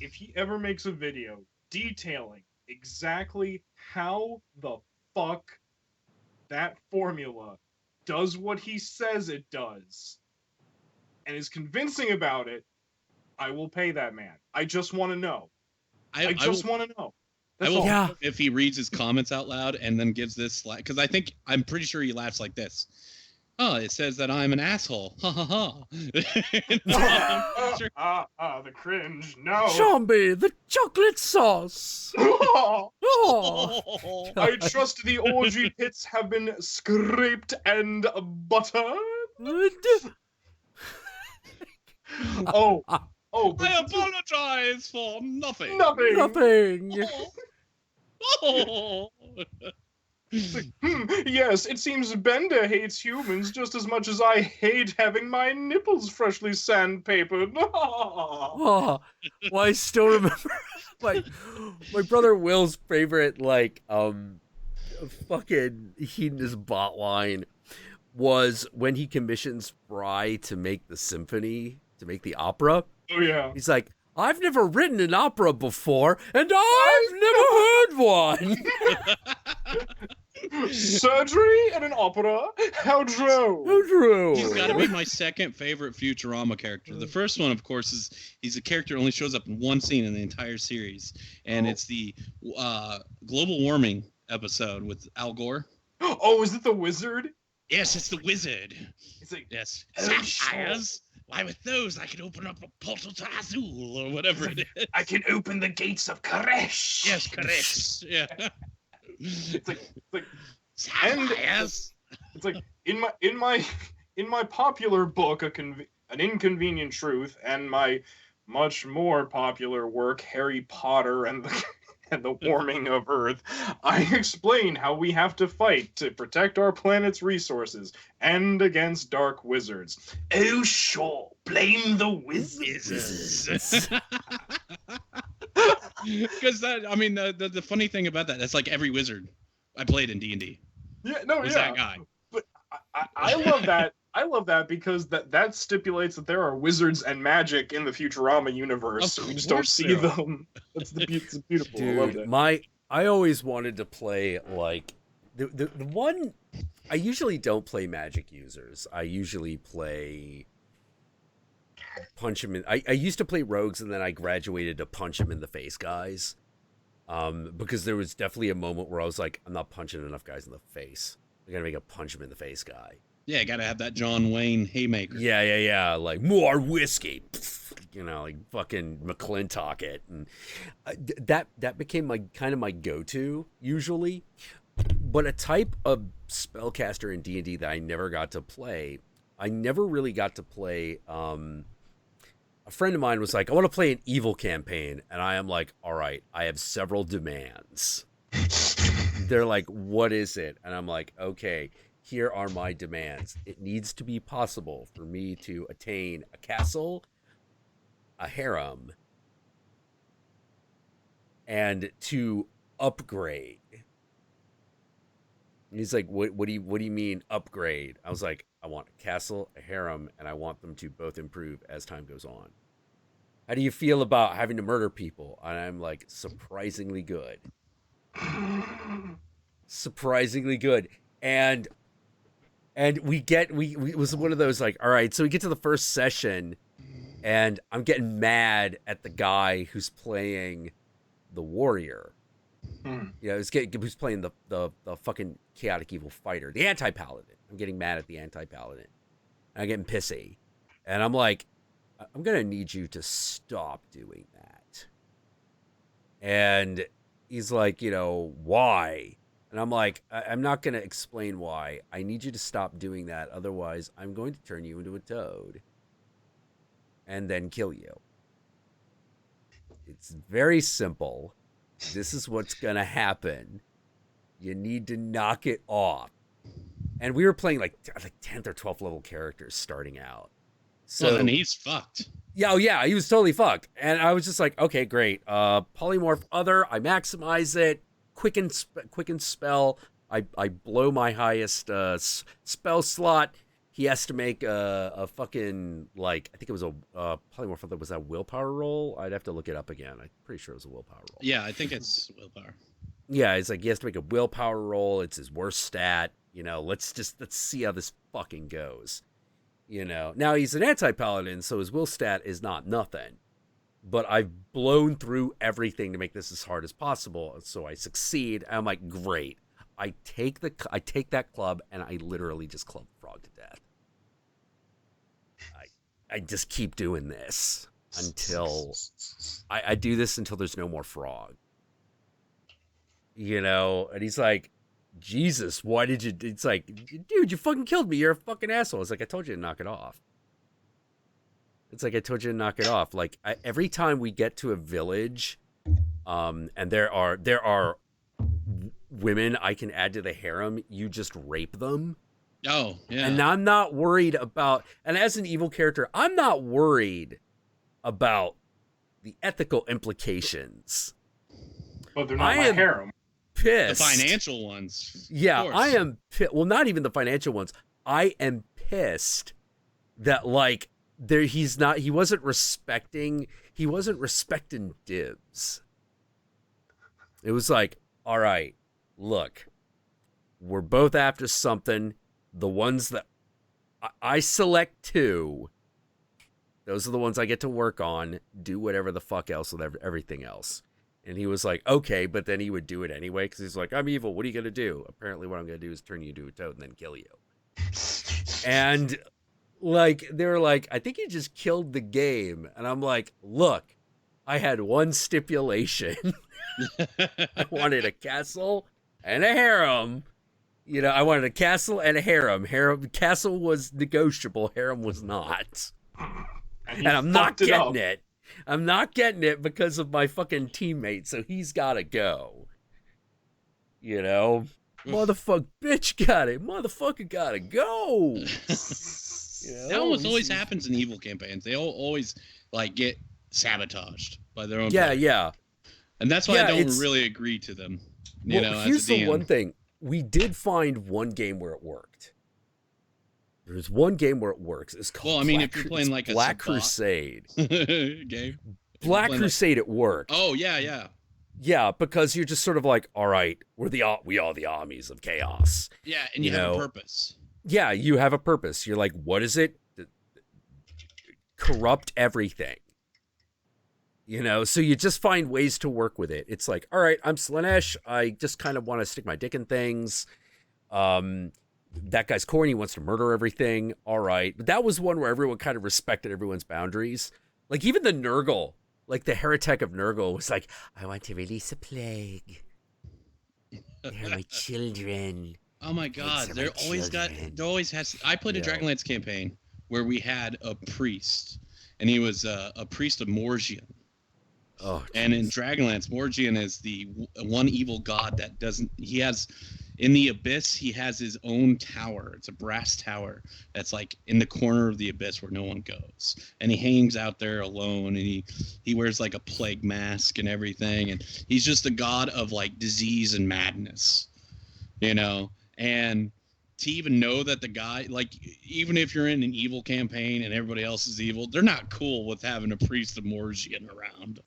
If he ever makes a video detailing exactly how the fuck that formula does what he says it does and is convincing about it, I will pay that man. I just want to know. I just want to know. I That's will all. Yeah. if he reads his comments out loud and then gives this slack, because I'm pretty sure he laughs like this. Oh, it says that I'm an asshole. Ha ha ha. The cringe. No. Zombie, the chocolate sauce. Oh. I trust the orgy pits have been scraped and buttered. Oh, but I apologize for nothing. nothing. Nothing. Oh. Yes, it seems Bender hates humans just as much as I hate having my nipples freshly sandpapered. Oh, well, I still remember my brother Will's favorite fucking hedonist bot line was when he commissions Fry to make the symphony, to make the opera. Oh yeah. He's like, I've never written an opera before, and I've never heard one. Surgery and an opera? How Oh, true. true. He's got to be my second favorite Futurama character. The first one, of course, is he's a character who only shows up in one scene in the entire series, and it's the global warming episode with Al Gore. Oh, is it the wizard? Yes, it's the wizard. It's like, Yes, Oh, sapphires. Why, with those, I can open up a portal to Azul or whatever it is. I can open the gates of Koresh. Yes, correct. Yeah. It's like Sapphires. it's like in my popular book, an inconvenient truth, and my much more popular work, Harry Potter and the and the warming of Earth, I explain how we have to fight to protect our planet's resources and against dark wizards. Oh, sure, blame the wizards. Because the funny thing about that's like every wizard I played in D&D Yeah, no, was yeah. that guy. But I love that. I love that because that stipulates that there are wizards and magic in the Futurama universe. Of We just don't course see there are. them. It's beautiful. I love Dude, that. I always wanted to play like the one. I usually don't play magic users. I usually play punch him in. I used to play rogues, and then I graduated to punch him in the face guys. Because there was definitely a moment where I was like, I'm not punching enough guys in the face. I gotta make a punch him in the face guy. Yeah, gotta have that John Wayne haymaker. Yeah. Like, more whiskey. You know, like fucking McClintock it. And that became my kind of my go-to usually. But a type of spellcaster in D&D that I never got to play, I never really got to play. A friend of mine was like, I want to play an evil campaign. And I am like, all right, I have several demands. They're like, what is it? And I'm like, okay, here are my demands. It needs to be possible for me to attain a castle, a harem, and to upgrade. And he's like, what do you mean upgrade? I was like, I want a castle, a harem, and I want them to both improve as time goes on. How do you feel about having to murder people? And I'm like, surprisingly good. Surprisingly good. And we it was one of those like, all right, so we get to the first session and I'm getting mad at the guy who's playing the warrior. You know, who's playing the fucking chaotic evil fighter, the anti-paladin. I'm getting mad at the anti-paladin. And I'm getting pissy. And I'm like, I'm going to need you to stop doing that. And he's like, you know, why? And I'm like, I'm not going to explain why. I need you to stop doing that. Otherwise, I'm going to turn you into a toad and then kill you. It's very simple. this is what's gonna happen. You need to knock it off. And we were playing like 10th or 12th level characters starting out. So then he's fucked. yeah, oh yeah, he was totally fucked. And I was just like, okay, great. Polymorph other, I maximize it, quicken spell. I blow my highest spell slot. He has to make a fucking, like, I think it was a polymorph other. Was that willpower roll? I'd have to look it up again. I'm pretty sure it was a willpower roll. Yeah, I think it's willpower. Yeah, it's like he has to make a willpower roll. It's his worst stat. You know, let's see how this fucking goes. You know, now he's an anti-paladin, so his will stat is not nothing. But I've blown through everything to make this as hard as possible, so I succeed. And I'm like, great. I take that club and I literally just club Frog to death. I just keep doing this until I do this until there's no more Frog. You know, and he's like, Jesus, why did you? It's like, dude, you fucking killed me. You're a fucking asshole. It's like, I told you to knock it off. It's like, I told you to knock it off. Like, every time we get to a village, and there are women I can add to the harem, you just rape them. Oh, yeah. And I'm not worried about, and as an evil character, I'm not worried about the ethical implications. But they're not my harem. Pissed. The financial ones. Yeah, I am well, not even the financial ones. I am pissed that, like, he wasn't respecting dibs. It was like, all right, look, we're both after something. The ones that I select two, those are the ones I get to work on. Do whatever the fuck else with everything else. And he was like, okay, but then he would do it anyway because he's like, I'm evil. What are you going to do? Apparently what I'm going to do is turn you into a toad and then kill you. And, like, they were like, I think you just killed the game. And I'm like, look, I had one stipulation. I wanted a castle and a harem. You know, I wanted a castle and a harem. Castle was negotiable. Harem was not. And I'm not getting it. I'm not getting it because of my fucking teammate, so he's got to go. You know? Motherfucker, bitch got it. Motherfucker got to go. You know? That always happens in evil campaigns. They always, like, get sabotaged by their own Yeah, players. yeah. And that's why I don't really agree to them. You know, here's as a DM. the one thing. We did find one game where it worked. There's one game where it works. It's called Well, I mean, if you're playing like Black a Crusade. game. Black Crusade, it worked. Oh, yeah. Yeah, because you're just sort of like, all right, we are the armies of chaos. Yeah, and you have a purpose. Yeah, you have a purpose. You're like, what is it? Corrupt everything. You know, so you just find ways to work with it. It's like, all right, I'm Slanesh. I just kind of want to stick my dick in things. That guy's corny, wants to murder everything. All right. But that was one where everyone kind of respected everyone's boundaries. Like, even the Nurgle, like the heretic of Nurgle was like, I want to release a plague. They're my children. Oh my God. There always has. I played a Dragonlance campaign where we had a priest, and he was a priest of Morgian. Oh, and in Dragonlance, Morgian is the one evil god that doesn't. He has in the abyss. He has his own tower. It's a brass tower that's like in the corner of the abyss where no one goes. And he hangs out there alone. And he wears like a plague mask and everything. And he's just a god of like disease and madness, you know. And to even know that the guy, like, even if you're in an evil campaign and everybody else is evil, they're not cool with having a priest of Morgian around.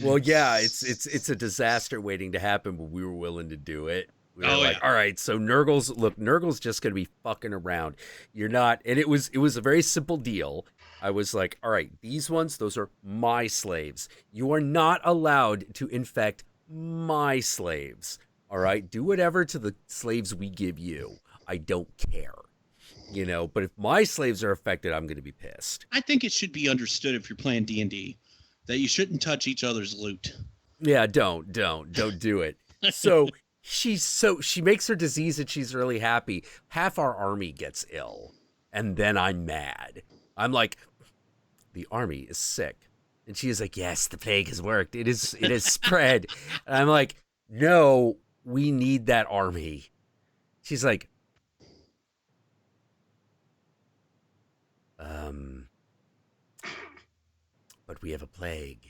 Well, yeah, it's a disaster waiting to happen, but we were willing to do it. We were all right, so Nurgle's just going to be fucking around. You're not, and it was a very simple deal. I was like, all right, these ones, those are my slaves. You are not allowed to infect my slaves. All right, do whatever to the slaves we give you. I don't care, you know, but if my slaves are affected, I'm going to be pissed. I think it should be understood if you're playing D&D that you shouldn't touch each other's loot. Yeah, don't do it. So she makes her disease and she's really happy. Half our army gets ill, and then I'm mad. I'm like, the army is sick. And she is like, yes, the plague has worked. It has spread. And I'm like, no, we need that army. She's like, but we have a plague.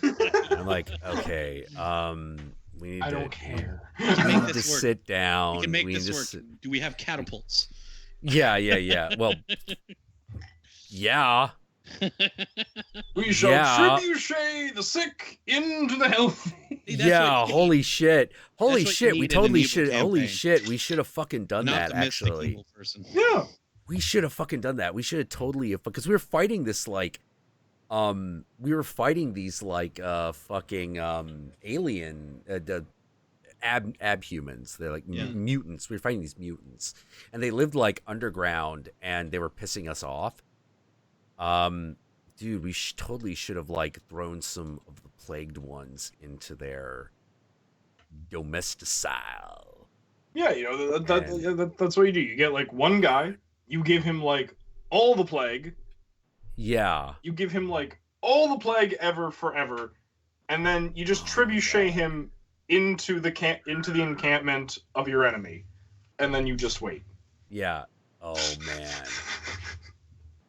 And I'm like, okay, we need I to, don't care. We can we make need to this work. sit down. We can make We need this to work. sit- Do we have catapults? Yeah. Well, yeah. We shall Yeah. trebuchet the sick into the healthy. See, that's Yeah, what you holy need. shit. Holy what you shit, we need in an totally evil should. Holy campaign. shit, we should have fucking done Not that the mystic actually. evil person. Yeah. We should have fucking done that. We should have totally, because we were fighting this like we were fighting these like fucking alien the abhumans. They're like Yeah. mutants. We were fighting these mutants, and they lived like underground, and they were pissing us off. Dude, we totally should have like thrown some of the plagued ones into their domesticile. Yeah, that's what you do. You get like one guy, you give him like all the plague, Yeah. you give him like all the plague ever forever, and then you just trebuchet him into the encampment of your enemy, and then you just wait. Yeah. Oh man.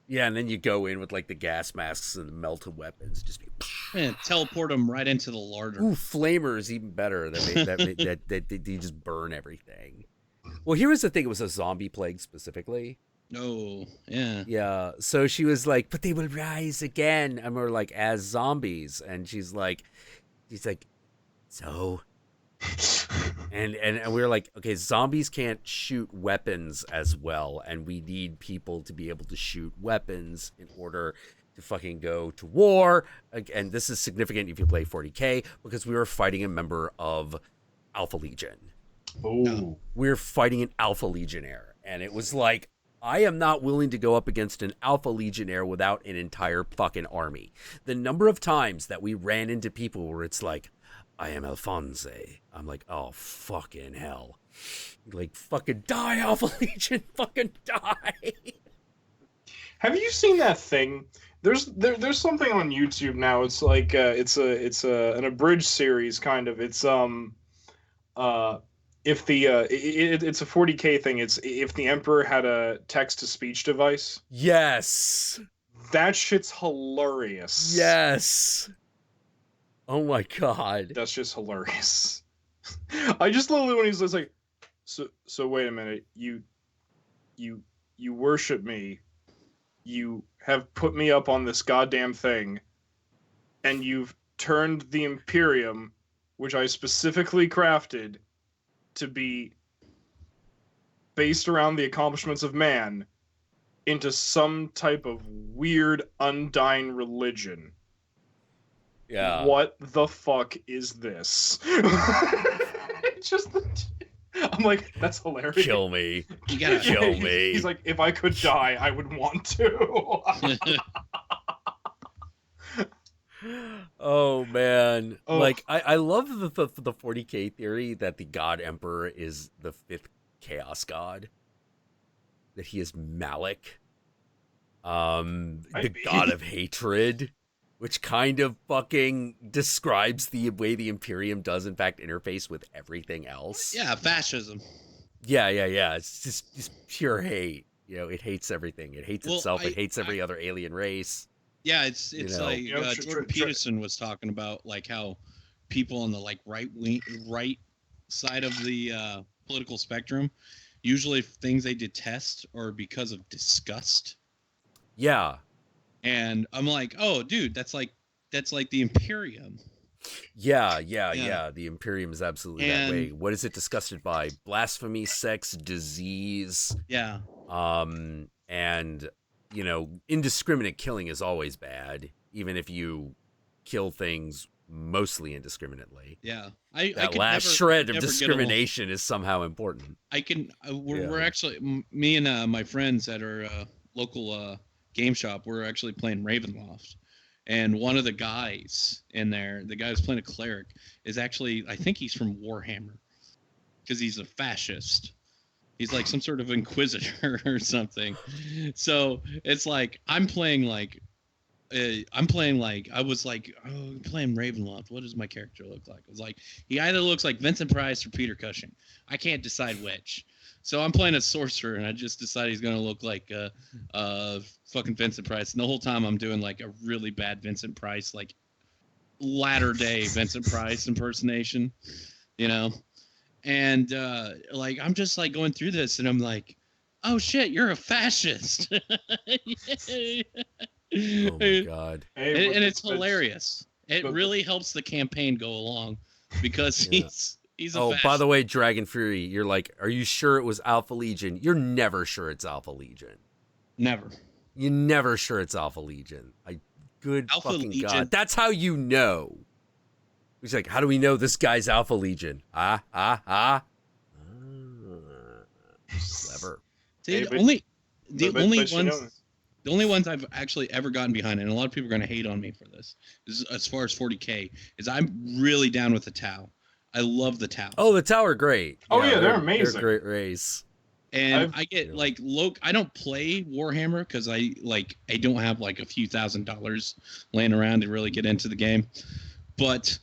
Yeah, and then you go in with like the gas masks and the melted weapons. Just be, Man, teleport them right into the larder. ooh, flamers even better. That they just burn everything. Well, here was the thing: it was a zombie plague specifically. No, yeah. Yeah. So she was like, "But they will rise again," and we're like, "As zombies," and she's like, "So." And we were like, okay, zombies can't shoot weapons as well, and we need people to be able to shoot weapons in order to fucking go to war. And this is significant if you play 40K, because we were fighting a member of Alpha Legion. Oh. We were fighting an Alpha Legionnaire, and it was like, I am not willing to go up against an Alpha Legionnaire without an entire fucking army. The number of times that we ran into people where it's like, I am Alphonse. I'm like, oh, fucking hell. Like, fucking die, Alpha Legion. Fucking die. Have you seen that thing? There's something on YouTube now. It's like it's an abridged series kind of. It's if the it's a 40K thing. It's if the Emperor had a text to speech device. Yes. That shit's hilarious. Yes. Oh my god. That's just hilarious. I just love it when he's just like, so wait a minute, you worship me, you have put me up on this goddamn thing, and you've turned the Imperium, which I specifically crafted to be based around the accomplishments of man, into some type of weird undying religion. Yeah. What the fuck is this? It's just, I'm like, that's hilarious. Kill me. You gotta Kill He's- me. He's like, if I could die, I would want to. Oh man. Oh. Like I love the 40K theory that the God Emperor is the fifth chaos god. That he is Malik. The Maybe. god of hatred. Which kind of fucking describes the way the Imperium does in fact interface with everything else. Yeah, fascism. Yeah. It's just pure hate. You know, it hates everything. It hates Well, itself. It hates every other alien race. Yeah, it's You know. like You know, Jordan Peterson was talking about, like how people on the like right side of the political spectrum, usually things they detest are because of disgust. Yeah. And I'm like, oh, dude, that's like the Imperium. Yeah. Yeah. The Imperium is absolutely that And- way. What is it disgusted by? Blasphemy, sex, disease, Yeah, and you know, indiscriminate killing is always bad, even if you kill things mostly indiscriminately. yeah. I That could last never- shred of never get along. discrimination is somehow important. I can. We're Yeah. actually me and my friends at our local game shop. We're actually playing Ravenloft, and one of the guys in there, the guy who's playing a cleric, is actually, I think he's from Warhammer, because he's a fascist. He's like some sort of inquisitor or something. So it's like I'm playing like I'm playing like I was like, oh, I'm playing Ravenloft. What does my character look like? I was like, he either looks like Vincent Price or Peter Cushing. I can't decide which. So I'm playing a sorcerer, and I just decided he's gonna look like fucking Vincent Price. And the whole time I'm doing like a really bad Vincent Price, like latter day Vincent Price impersonation, you know. And like I'm just like going through this, and I'm like, oh shit, you're a fascist. Oh my god. Hey, And with it's the- hilarious. It but- really helps the campaign go along because Yeah. he's a Oh, fascist. by the way, Dragon Fury, you're like, are you sure it was Alpha Legion? You're never sure it's Alpha Legion. Never. You're never sure it's Alpha Legion. Good Alpha fucking Legion- god. That's how you know. He's like, how do we know this guy's Alpha Legion? Clever. See, Hey, the but- only but you ones know- the only ones I've actually ever gotten behind, and a lot of people are going to hate on me for this, is as far as 40K, is I'm really down with the Tau. I love the Tau. Oh, the Tower great. Oh, yeah, they're amazing. They're a great race. And I've- I get Yeah. like I don't play Warhammer because I don't have like a few $1,000s laying around to really get into the game. But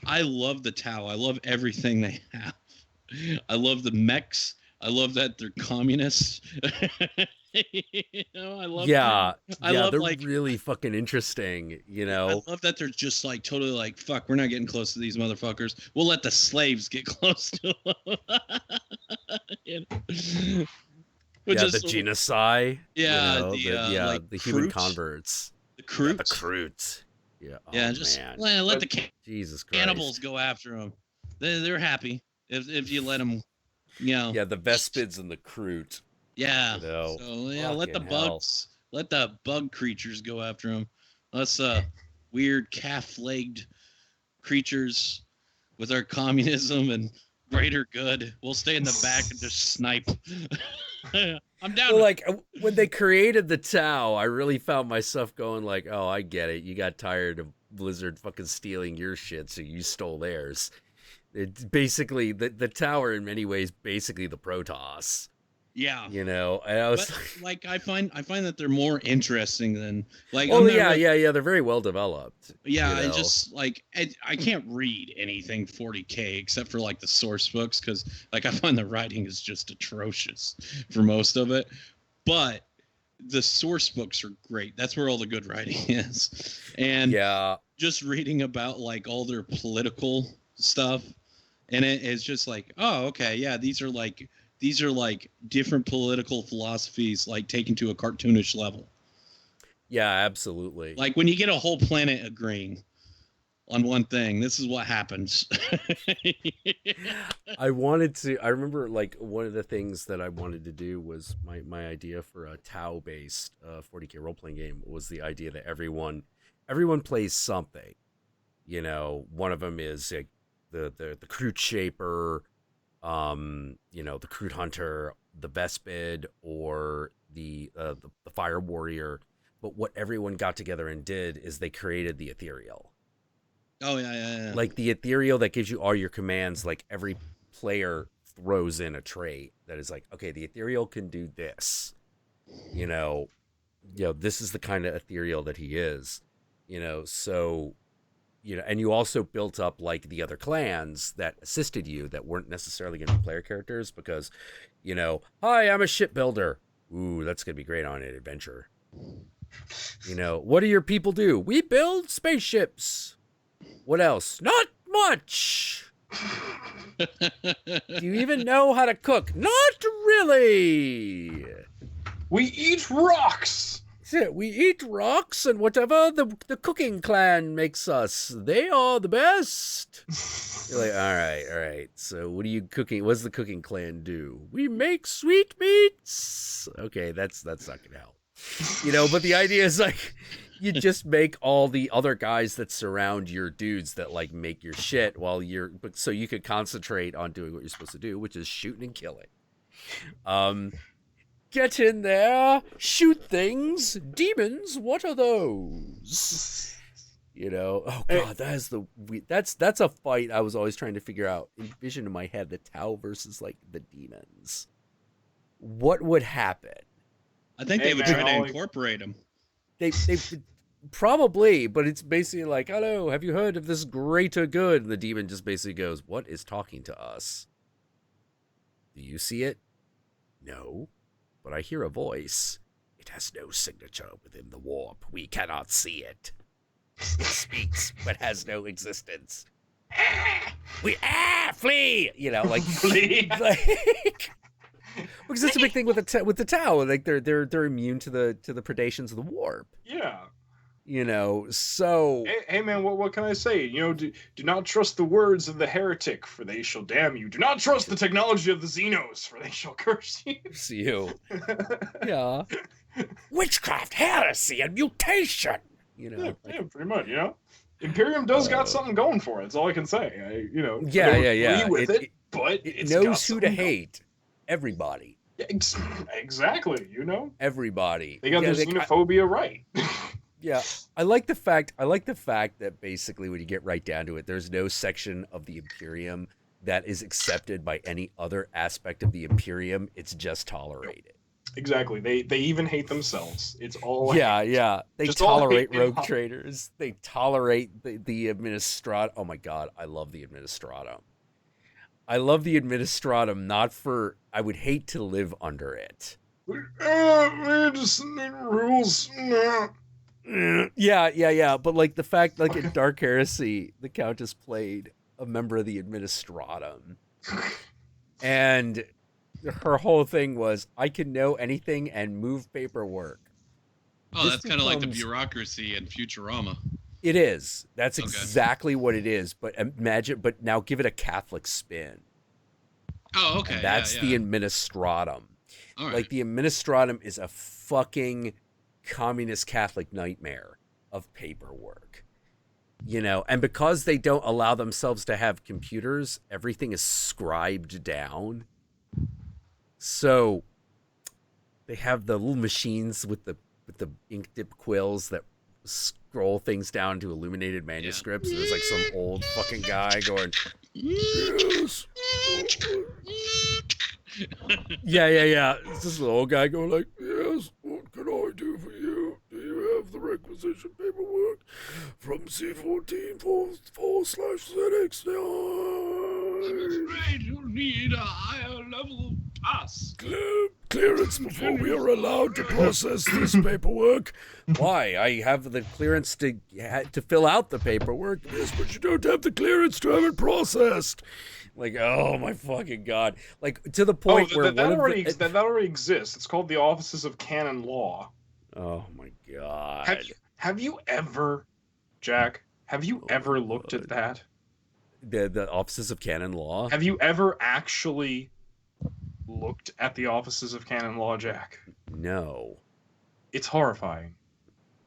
I love the Tau. I love everything they have. I love the mechs. I love that they're communists. You know, I love I love, they're like- really fucking interesting, you know. I love that they're just like totally like, fuck, we're not getting close to these motherfuckers. We'll let the slaves get close to them. You know? Which Yeah, is the sort of- genocide. Yeah, you know, like, the human Kroot. converts. the Yeah, Kroot. the Kroot. Yeah. Yeah, oh, just man. let But- the Jesus Christ. cannibals go after them. They're happy if you let them, you know. Yeah, the Vespids and the Kroot. Yeah. You know, So yeah, let the fucking hell. bugs, let the bug creatures go after them. Us weird calf-legged creatures with our communism and greater good. We'll stay in the back and just snipe. I'm down. Well, like when they created the Tau, I really found myself going like, "Oh, I get it. You got tired of Blizzard fucking stealing your shit, so you stole theirs." It's basically the Tower in many ways, basically the Protoss. yeah. You know, and I was But like I find that they're more interesting than like. oh I'm not yeah, really- yeah. They're very well developed. Yeah, you I know. just like I can't read anything 40K except for like the source books because like I find the writing is just atrocious for most of it, but the source books are great. That's where all the good writing is, and Yeah, just reading about like all their political stuff, and it is just like, oh, okay, yeah, these are like different political philosophies like taken to a cartoonish level. yeah, absolutely. Like when you get a whole planet agreeing on one thing, this is what happens. I remember like one of the things that I wanted to do was my idea for a Tau based 40K role playing game was the idea that everyone plays something. You know, one of them is like the Kroot Shaper, you know, the Kroot Hunter, the Vespid, or the Fire Warrior. But what everyone got together and did is they created the Ethereal. Oh yeah. Like the Ethereal that gives you all your commands, like every player throws in a trait that is like, okay, the Ethereal can do this. You know, this is the kind of Ethereal that he is. You know, so, you know, and you also built up like the other clans that assisted you that weren't necessarily going to be player characters because, you know, hi, I'm a shipbuilder. Ooh, that's going to be great on an adventure. You know, what do your people do? We build spaceships. What else? Not much. Do you even know how to cook? Not really. We eat rocks. Yeah, we eat rocks and whatever the cooking clan makes us. They are the best. You're like, all right. So what are you cooking? What does the cooking clan do? We make sweetmeats. Okay, that's not gonna help. You know, but the idea is like you just make all the other guys that surround your dudes that like make your shit but so you could concentrate on doing what you're supposed to do, which is shooting and killing. Get in there, shoot things, demons. What are those? You know, oh god, that's a fight I was always trying to figure out. Envision in my head the Tau versus like the demons. What would happen? I think Hey, they would man, try to I'll- incorporate them. they probably, but it's basically like, hello, have you heard of this greater good? And the demon just basically goes, what is talking to us? Do you see it? No, but I hear a voice. It has no signature within the warp. We cannot see it. It speaks, but has no existence. Flee! You know, like Flee. like, because that's a big thing with the Tau. Like they're immune to the predations of the warp. Yeah. You know, so Hey man, what can I say? You know, do not trust the words of the heretic, for they shall damn you. Do not trust the technology of the Xenos, for they shall curse you. it's you. Yeah. Witchcraft, heresy, and mutation. You know. Yeah, pretty much. You know, Imperium does got something going for it. That's all I can say. I don't Yeah. agree with it, but It it's knows got who to something hate. Everybody. Yeah, exactly. You know, Everybody. they got Yeah, their xenophobia right. Yeah, I like the fact that basically when you get right down to it, there's no section of the Imperium that is accepted by any other aspect of the Imperium. It's just tolerated. Exactly. They even hate themselves. It's all Yeah. They Just all tolerate hate rogue and- traders. They tolerate the Administratum. Oh my god, I love the Administratum. I love the Administratum, not for I would hate to live under it. We just need rules. Yeah. But like the fact, like in Dark Heresy, the Countess played a member of the Administratum, and her whole thing was, I can know anything and move paperwork. Oh, This that's kind of like the becomes- bureaucracy in Futurama. It is. That's Okay. exactly what it is. But imagine, but now give it a Catholic spin. Oh, okay. And that's yeah. the Administratum. All right. Like the Administratum is a fucking communist Catholic nightmare of paperwork. You know, and because they don't allow themselves to have computers, everything is scribed down. So they have the little machines with the ink dip quills that scroll things down to illuminated manuscripts. And there's like some old fucking guy going, yes. Yeah. It's this little old guy going like, yes, what can I do for you? Do you have the requisition paperwork from C14/4/ZX9? Afraid you'll need a higher level pass. Clearance before we are allowed to process this paperwork. Why? I have the clearance to fill out the paperwork. Yes, but you don't have the clearance to have it processed. Like, oh my fucking god! Like to the point where that already exists. It's called the Offices of Canon Law. Oh my god! Have you ever, Jack? Have you ever looked at that? The Offices of Canon Law? Have you ever actually looked at the Offices of Canon Law, Jack? No. It's horrifying.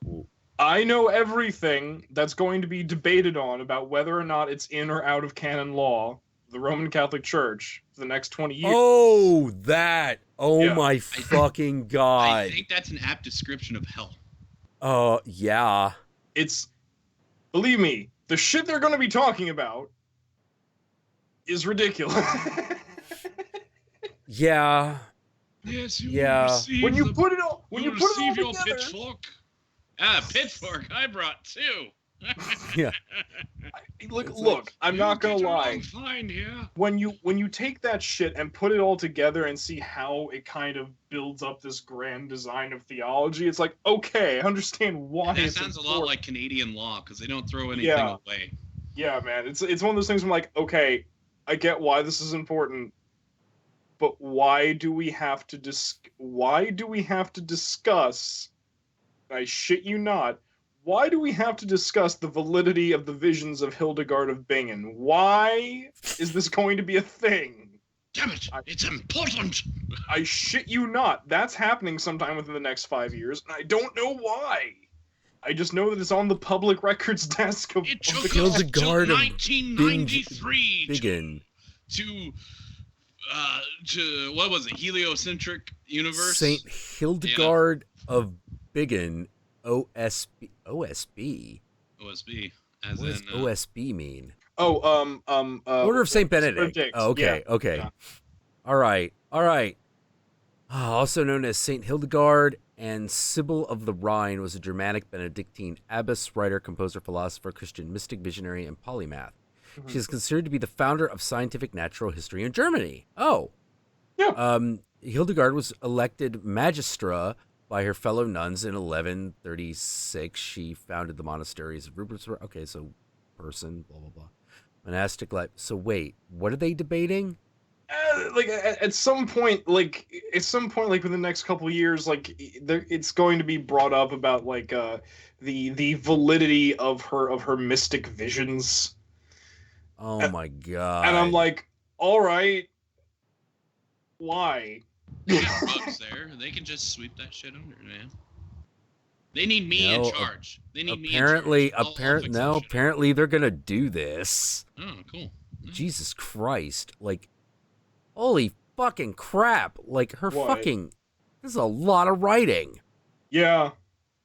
Ooh. I know everything that's going to be debated on about whether or not it's in or out of canon law, the Roman Catholic Church, for the next 20 years. Oh, that! Oh Yeah. my fucking I god! think that's an apt description of hell. Oh yeah. It's, believe me, the shit they're going to be talking about is ridiculous. Yeah. Yes, you Yeah. receive when you the- put it all, when you put it all receive your together, pitchfork. Ah, pitchfork. I brought two. Yeah. look, I'm not gonna lie. Fine here. When you take that shit and put it all together and see how it kind of builds up this grand design of theology, it's like, okay, I understand why. That it's sounds a lot important. like Canadian law because they don't throw anything Yeah. away. Yeah, man, it's one of those things where I'm like, okay, I get why this is important, but why do we have to discuss? I shit you not. Why do we have to discuss the validity of the visions of Hildegard of Bingen? Why is this going to be a thing? Damn it! It's important. I shit you not. That's happening sometime within the next 5 years, and I don't know why. I just know that it's on the public records desk of, It of took the us till Hildegard of 1993 Biggin. to what was it? Heliocentric universe. Saint Hildegard of Biggin, OSB. OSB. As What does in OSB mean? Order of Saint Benedict. Oh, okay, Yeah. All right. Also known as Saint Hildegard and Sybil of the Rhine was a Germanic Benedictine abbess, writer, composer, philosopher, Christian mystic, visionary, and polymath. Mhm. She is considered to be the founder of scientific natural history in Germany. Oh. Yeah. Hildegard was elected magistra by her fellow nuns in 1136. She founded the monasteries of Rupertsberg. Okay, so person, blah, blah, blah. Monastic life. So wait, what are they debating? Like at some point, like within the next couple of years, like it's going to be brought up about like the validity of her mystic visions. Oh And- my god. And I'm like, all right, why? They got rugs there. They can just sweep that shit under, man. They need me in No, charge. They need apparently, me in charge. I'll fix that shit. apparently they're gonna do this. Oh, cool. Jesus Christ! Like, holy fucking crap! Like her What? fucking. This is a lot of writing. Yeah,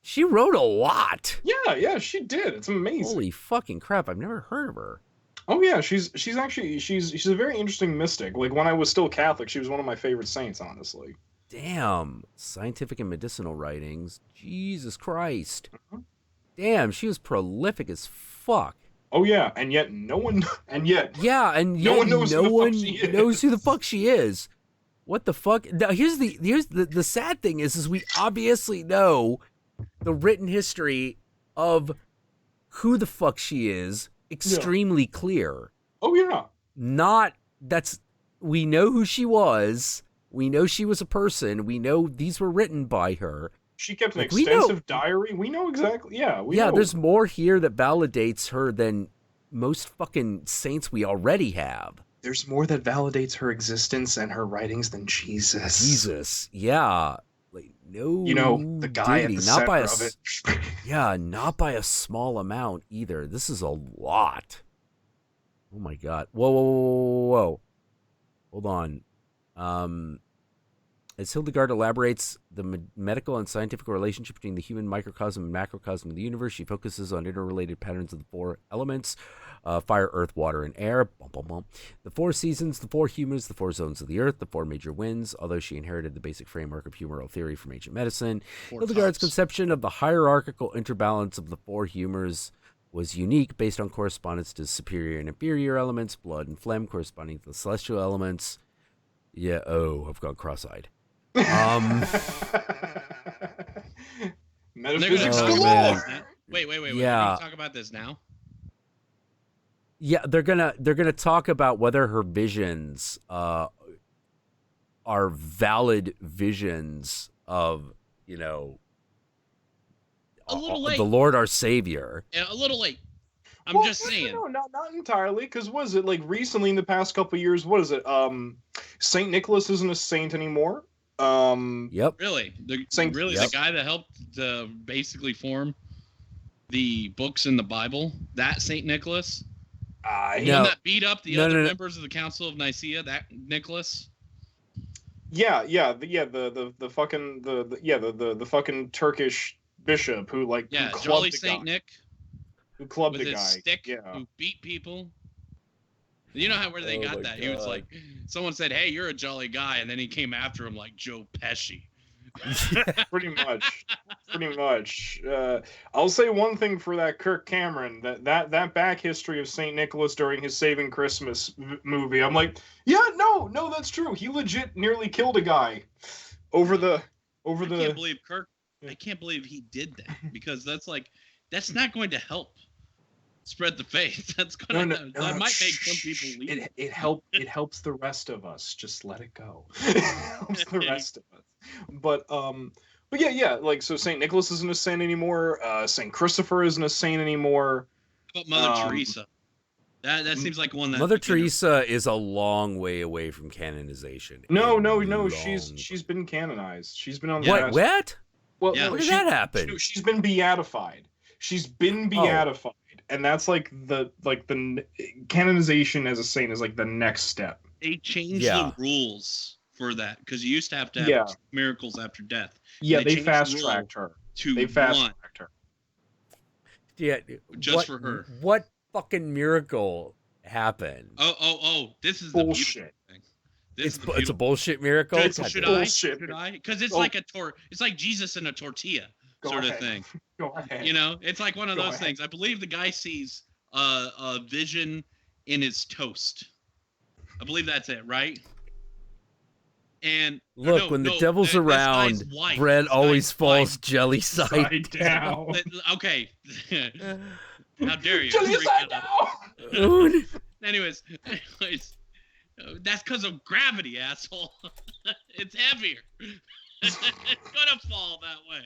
She wrote a lot. yeah, she did. It's amazing. Holy fucking crap! I've never heard of her. Oh yeah, she's a very interesting mystic. Like when I was still Catholic, she was one of my favorite saints, honestly. Damn, scientific and medicinal writings. Jesus Christ. Mhm. Damn, she was prolific as fuck. Oh yeah, and yet no one, and yet Yeah, and No yet one knows who the fuck she is. knows who the fuck she is. What the fuck? Now, here's the sad thing is we obviously know the written history of who the fuck she is extremely clear. oh yeah, We know who she was. We know she was a person. We know these were written by her. she kept an Like, we know- extensive diary. We know exactly. Yeah, we Yeah, know. there's more here that validates her than most fucking saints we already have. There's more that validates her existence and her writings than Jesus. Jesus, yeah, like no, You know, the guy at the not center by a of it. yeah, not by a small amount either. This is a lot. Oh my god! Whoa! Hold on. As Hildegard elaborates the medical and scientific relationship between the human microcosm and macrocosm of the universe, she focuses on interrelated patterns of the four elements: fire, earth, water, and air. Bum, bum, bum. The four seasons, the four humors, the four zones of the earth, the four major winds. Although she inherited the basic framework of humoral theory from ancient medicine, Four Hildegard's tops. conception of the hierarchical interbalance of the four humors was unique, based on correspondence to superior and inferior elements, blood and phlegm corresponding to the celestial elements. Yeah, I've gone cross-eyed. Metaphysics Oh, galore. man. Wait. Yeah. Can you talk about this now? Yeah, they're gonna talk about whether her visions are valid visions of, you know, A little late. the Lord our Savior. Yeah, a little late. I'm Well, just saying. No, not entirely. Because was it like recently in the past couple of years? What is it? Saint Nicholas isn't a saint anymore. Yep. Really, Saint- the Yep. guy that helped to basically form the books in the Bible, that Saint Nicholas, the No. one that beat up the No, other no, no. members of the Council of Nicaea, that Nicholas. The fucking Turkish bishop who like Yeah, who clubbed Jolly the Saint guy, Nick who clubbed with the his guy. stick, Yeah. who beat people. You know where they Oh got my that? He was God. like, someone said, "Hey, you're a jolly guy," and then he came after him like Joe Pesci. Pretty much. I'll say one thing for that Kirk Cameron, that back history of Saint Nicholas during his Saving Christmas movie. I'm like, yeah, no, that's true. He legit nearly killed a guy over the. I can't believe Kirk. I can't believe he did that because that's not going to help spread the faith. That's gonna that might make some people leave. It helps the rest of us. Just let it go. It helps the rest of us. But yeah. Like so, Saint Nicholas isn't a saint anymore. Saint Christopher isn't a saint anymore. But Mother Teresa, that seems like one that Mother Teresa is a long way away from canonization. No. Long. She's been canonized. She's been on the What? What? Well, Yeah. no, When did that happen? She's been beatified. She's been beatified, and that's like the canonization as a saint is like the next step. They changed Yeah. the rules for that because you used to have Yeah. miracles after death. Yeah, They they changed the fast rule tracked her. To They fast one. tracked her. Yeah. Just what, for her. What fucking miracle happened? Oh! This is the beautiful Bullshit. thing. This It's is the it's a bullshit miracle. It's God should damn it. bullshit. Should I? Because it's Oh. like it's like Jesus in a tortilla Go sort ahead. of thing. Go ahead. You know, it's like one of Go those ahead. things. I believe the guy sees a vision in his toast. I believe that's it, right? And or Look, no, when the no, devil's this guy's around, wife, bread this always guy's falls wife. jelly side Side down. down. Okay, how dare you? Jelly bring side that up. down. Anyways, that's because of gravity, asshole. It's heavier. It's gonna fall that way.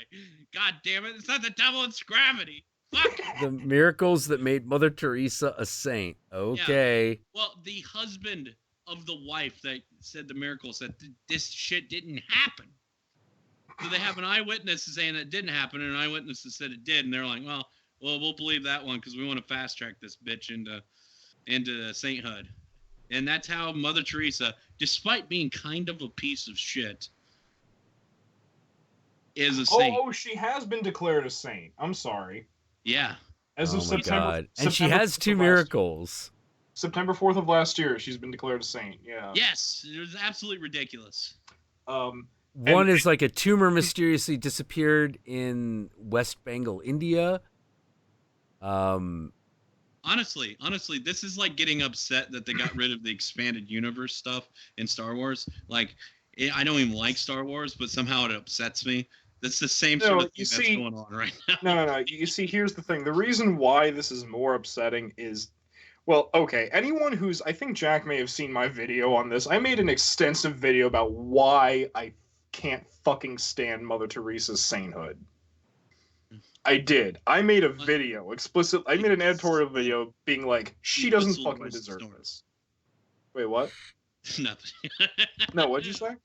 God damn it! It's not the devil; it's gravity. Fuck. The miracles that made Mother Teresa a saint. Okay. Well, the husband of the wife that said the miracle said this shit didn't happen. So they have an eyewitness saying that it didn't happen, and an eyewitness that said it did, and they're like, well, we'll believe that one because we want to fast track this bitch into sainthood. And that's how Mother Teresa, despite being kind of a piece of shit, is a saint. Oh, she has been declared a saint. I'm sorry. Yeah. As of Oh my September, God. And she September has 4th two of last- miracles. September 4th of last year, she's been declared a saint. Yeah. Yes, it was absolutely ridiculous. One is like a tumor mysteriously disappeared in West Bengal, India. Honestly, this is like getting upset that they got rid of the expanded universe stuff in Star Wars. Like, I don't even like Star Wars, but somehow it upsets me. That's the same sort of thing that's going on right now. No. You see, here's the thing. The reason why this is more upsetting is, well, okay, anyone who's, I think Jack may have seen my video on this. I made an extensive video about why I can't fucking stand Mother Teresa's sainthood. I did. I made a video explicit. I made an editorial video being like, she doesn't Whistled fucking while she deserve snored. this. Wait, what? Nothing. No, what'd you say?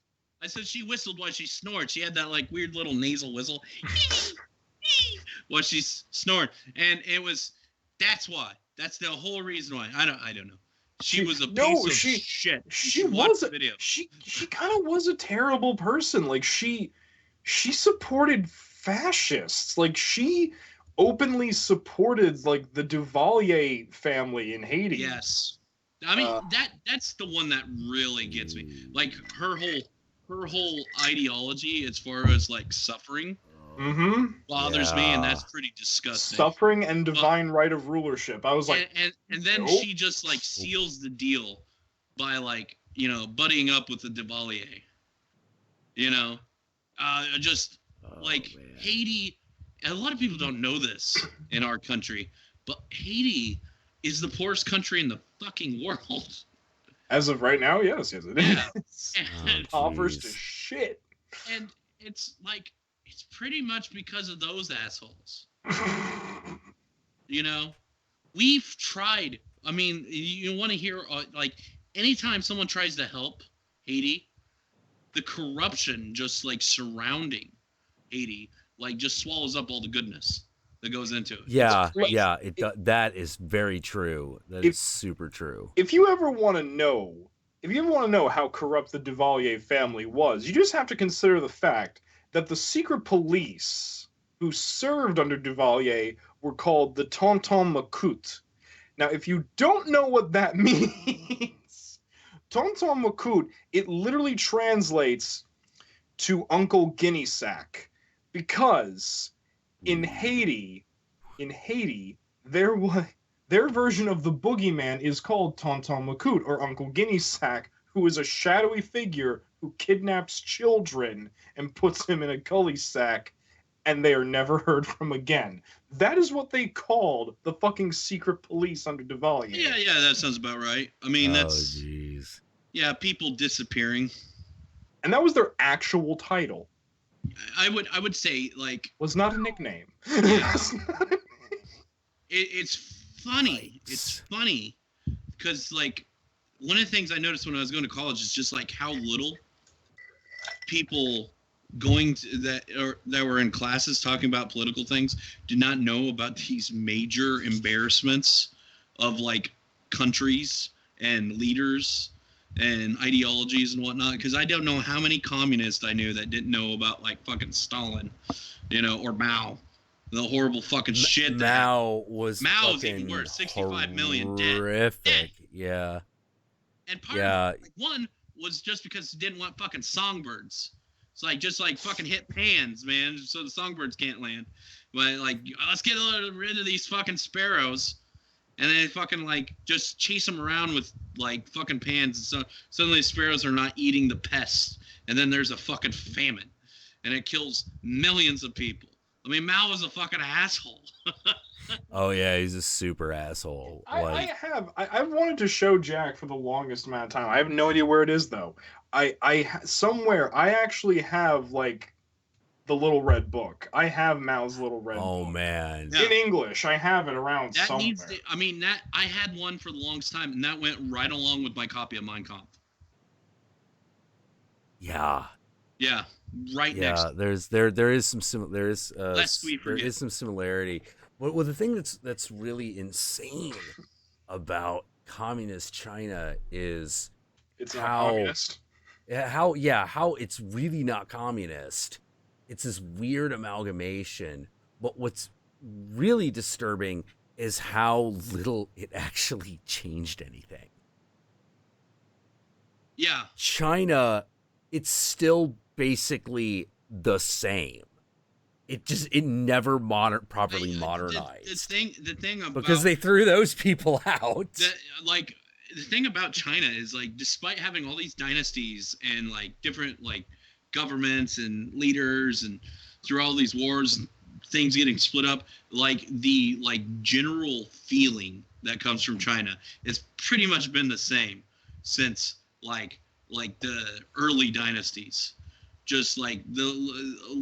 I said she whistled while she snored. She had that like weird little nasal whistle while she snored, and it was. That's why. That's the whole reason why. I don't know. She was a piece of shit. She watch was the video. she kind of was a terrible person. Like she supported fascists. Like she openly supported like the Duvalier family in Haiti. Yes. I mean that's the one that really gets me. Like her whole ideology as far as like suffering bothers me, and that's pretty disgusting. Suffering and divine right of rulership. I was like, and then nope. she just like seals the deal by like buddying up with the Duvalier. Like man. Haiti. A lot of people don't know this in our country, but Haiti is the poorest country in the fucking world. as of right now, yes, it Yeah. is. And, Offers to jeez. shit. and it's like it's pretty much because of those assholes. We've tried. I mean, you want to hear like anytime someone tries to help Haiti, the corruption just like surrounding Haiti like just swallows up all the goodness that goes into it. Yeah, It's crazy. yeah, that is very true. That is super true. If you ever want to know how corrupt the Duvalier family was, you just have to consider the fact that the secret police who served under Duvalier were called the Tonton Macoute. Now, if you don't know what that means, Tonton Macoute, it literally translates to Uncle Guinea Sack, because in Haiti, their version of the boogeyman is called Tonton Macoute, or Uncle Guinea Sack, who is a shadowy figure who kidnaps children and puts them in a gully sack, and they are never heard from again. That is what they called the fucking secret police under Duvalier. Yeah, that sounds about right. I mean, that's jeez. people disappearing. And that was their actual title. I would say like Was not a nickname. it's funny. It's funny because like one of the things I noticed when I was going to college is just like how little people going to that were in classes talking about political things did not know about these major embarrassments of like countries and leaders and ideologies and whatnot, because I don't know how many communists I knew that didn't know about like fucking Stalin, or Mao, the horrible fucking shit. Mau's even worse. 65 million dead. Horrific. Yeah. And part of like, one was just because he didn't want fucking songbirds. It's like just like fucking hit pans, man, so the songbirds can't land. But like, let's get rid of these fucking sparrows, and then fucking like just chase them around with like fucking pans, and so suddenly the sparrows are not eating the pests, and then there's a fucking famine, and it kills millions of people. I mean, Mao was a fucking asshole. Oh yeah, he's a super asshole. I've wanted to show Jack for the longest amount of time. I have no idea where it is though. Somewhere I actually have like the Little Red Book. I have Mao's Little Red Book. Oh man. Yeah. In English, I have it around That somewhere. needs to, I mean, that I had one for the longest time, and that went right along with my copy of Mein Kampf. Yeah. Yeah, right next. There is some Lest we there forget. is some similarity. Well, the thing that's really insane about communist China is It's not how- communist. how it's really not communist. It's this weird amalgamation. But what's really disturbing is how little it actually changed anything. Yeah, China, it's still basically the same. It never properly modernized the thing about because they threw those people out. like the thing about China is like, despite having all these dynasties and like different like governments and leaders, and through all these wars and things getting split up, like the like general feeling that comes from China has pretty much been the same since like the early dynasties. Just like the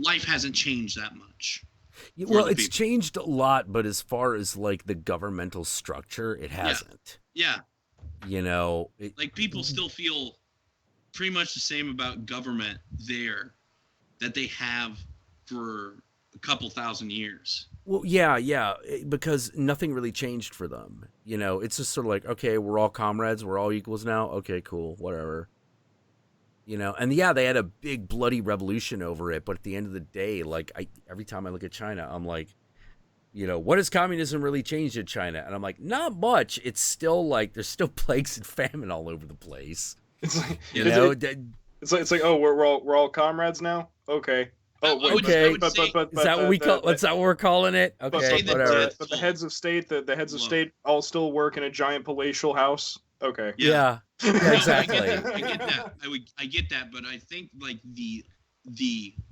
life hasn't changed that much. Well, the it's people. changed a lot, but as far as like the governmental structure, it hasn't. Yeah, You know, like people still feel pretty much the same about government there that they have for a couple thousand years. well, yeah, because nothing really changed for them. You know, it's just sort of like, okay, we're all comrades, we're all equals now. Okay, cool, whatever. You know, and yeah, they had a big bloody revolution over it, but at the end of the day, like every time I look at China, I'm like, you know, what has communism really changed in China? And I'm like, not much. It's still like there's still plagues and famine all over the place. It's like You it's, know, it's like oh we're all comrades now. Okay. Oh I would- okay. I would say- is that what we call? What's that what we're calling it? But, Okay, that whatever. but the heads of state, the heads of Whoa. state all still work in a giant palatial house. Okay. Yeah, No, exactly. I get that. I get that, but I think like the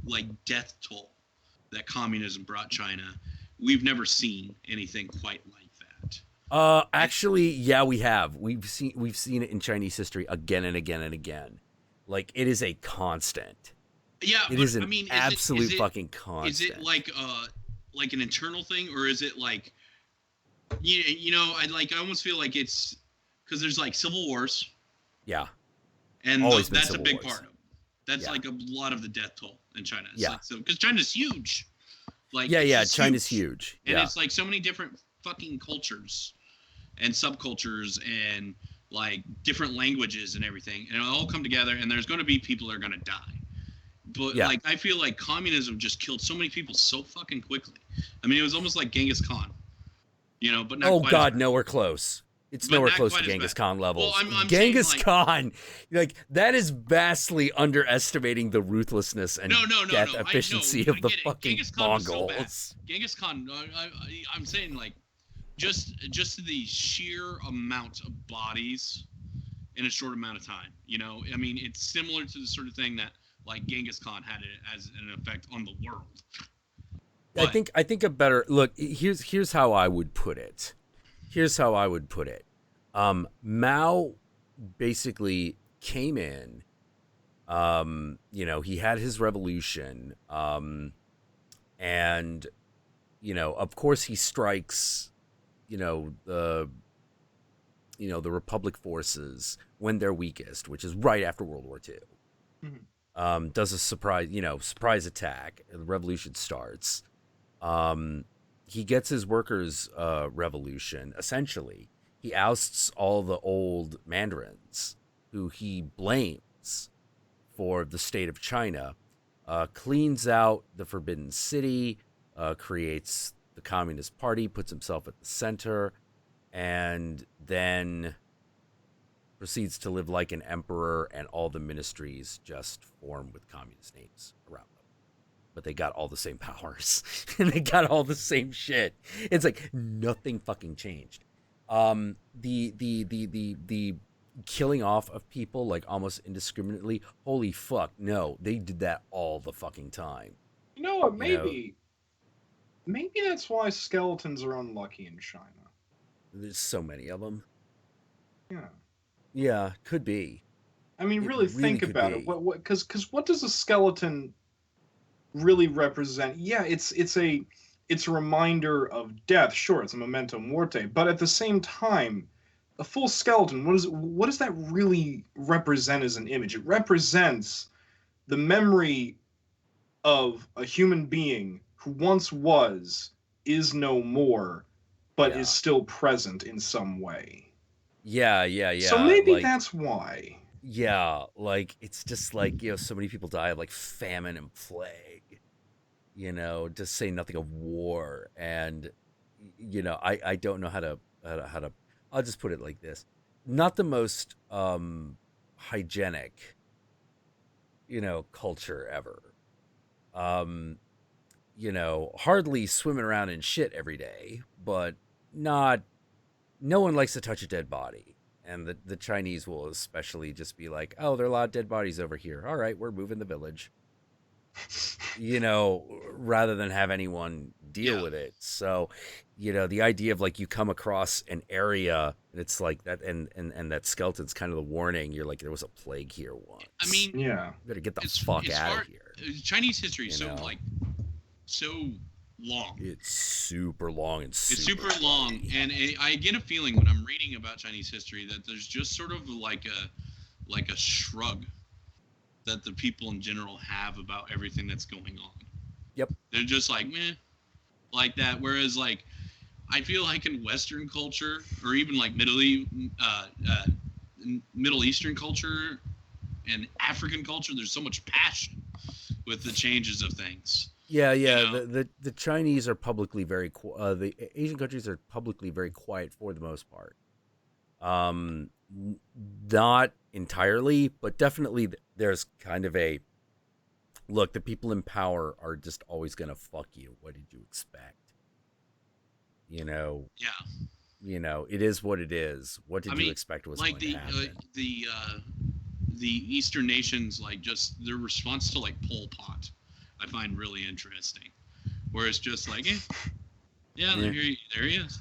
like death toll that communism brought China, we've never seen anything quite like that. Actually, yeah, we have. We've seen it in Chinese history again and again and again. Like it is a constant. Yeah, It but, is an I mean, absolute is it, fucking constant. Is it like an internal thing, or is it like you know I almost feel like it's because there's like civil wars, Yeah. and Always been that's a civil big wars. part of it. That's Yeah. like a lot of the death toll in China. It's Yeah. like, so because China's huge. Like Yeah, it's yeah. just China's huge. and Yeah. it's like so many different fucking cultures and subcultures and like different languages and everything, and it'll all come together, and there's going to be people that are going to die. But Yeah. like I feel like communism just killed so many people so fucking quickly. I mean, it was almost like Genghis Khan, you know, but not Oh quite God, as nowhere close. It's But nowhere not close to quite as Genghis bad. Khan levels. Well, I'm saying, Genghis like- Khan, like that is vastly underestimating the ruthlessness and No, death I efficiency know, of I the get it. fucking Genghis Khan was so bad. Mongols. Genghis Khan. I'm saying like just the sheer amount of bodies in a short amount of time. You know, I mean, it's similar to the sort of thing that like Genghis Khan had it as an effect on the world. But- I think a better look. Here's how I would put it. Mao basically came in. You know, he had his revolution, and you know, of course, he strikes, the Republic forces when they're weakest, which is right after World War II. Does a surprise attack, and the revolution starts. He gets his workers' revolution, essentially. He ousts all the old mandarins who he blames for the state of China, cleans out the Forbidden City, creates the Communist Party, puts himself at the center, and then proceeds to live like an emperor, and all the ministries just form with communist names around them. But they got all the same powers, and they got all the same shit. It's like nothing fucking changed. The killing off of people like almost indiscriminately. Holy fuck, no, they did that all the fucking time. You know what? You Maybe that's why skeletons are unlucky in China. There's so many of them. Yeah. Yeah, could be. I mean, It really really think could about be. it. Because what does a skeleton really represent? Yeah, it's a reminder of death. Sure, it's a memento morte, but at the same time, a full skeleton. What does that really represent as an image? It represents the memory of a human being who once was, is no more, but Yeah. is still present in some way. Yeah. So maybe Like, that's why. yeah, like it's just like, so many people die of like famine and plague, to say nothing of war. And I don't know how to I'll just put it like this. Not the most hygienic, culture ever. Um, hardly swimming around in shit every day, but not no one likes to touch a dead body. And the Chinese will especially just be like, oh, there are a lot of dead bodies over here. All right, we're moving the village. Rather than have anyone deal with it. So, the idea of like you come across an area and it's like that, and that skeleton's kind of the warning. You're like, there was a plague here once. I mean, Yeah. You better get the fuck out of here. Chinese history is You know? so long. It's super long and It's super super long, bloody. and I get a feeling when I'm reading about Chinese history that there's just sort of like a shrug that the people in general have about everything that's going on. Yep. They're just like, meh, like that. Whereas like, I feel like in Western culture, or even like Middle Eastern culture and African culture, there's so much passion with the changes of things. Yeah. know? The Chinese are publicly very the Asian countries are publicly very quiet for the most part. Not entirely, but definitely there's kind of a look. The people in power are just always gonna fuck you. What did you expect? Yeah. It is what it is. What did I you mean, expect was like going to happen? The Eastern nations, like just their response to like Pol Pot, I find really interesting. Where it's just like, Yeah. there he is.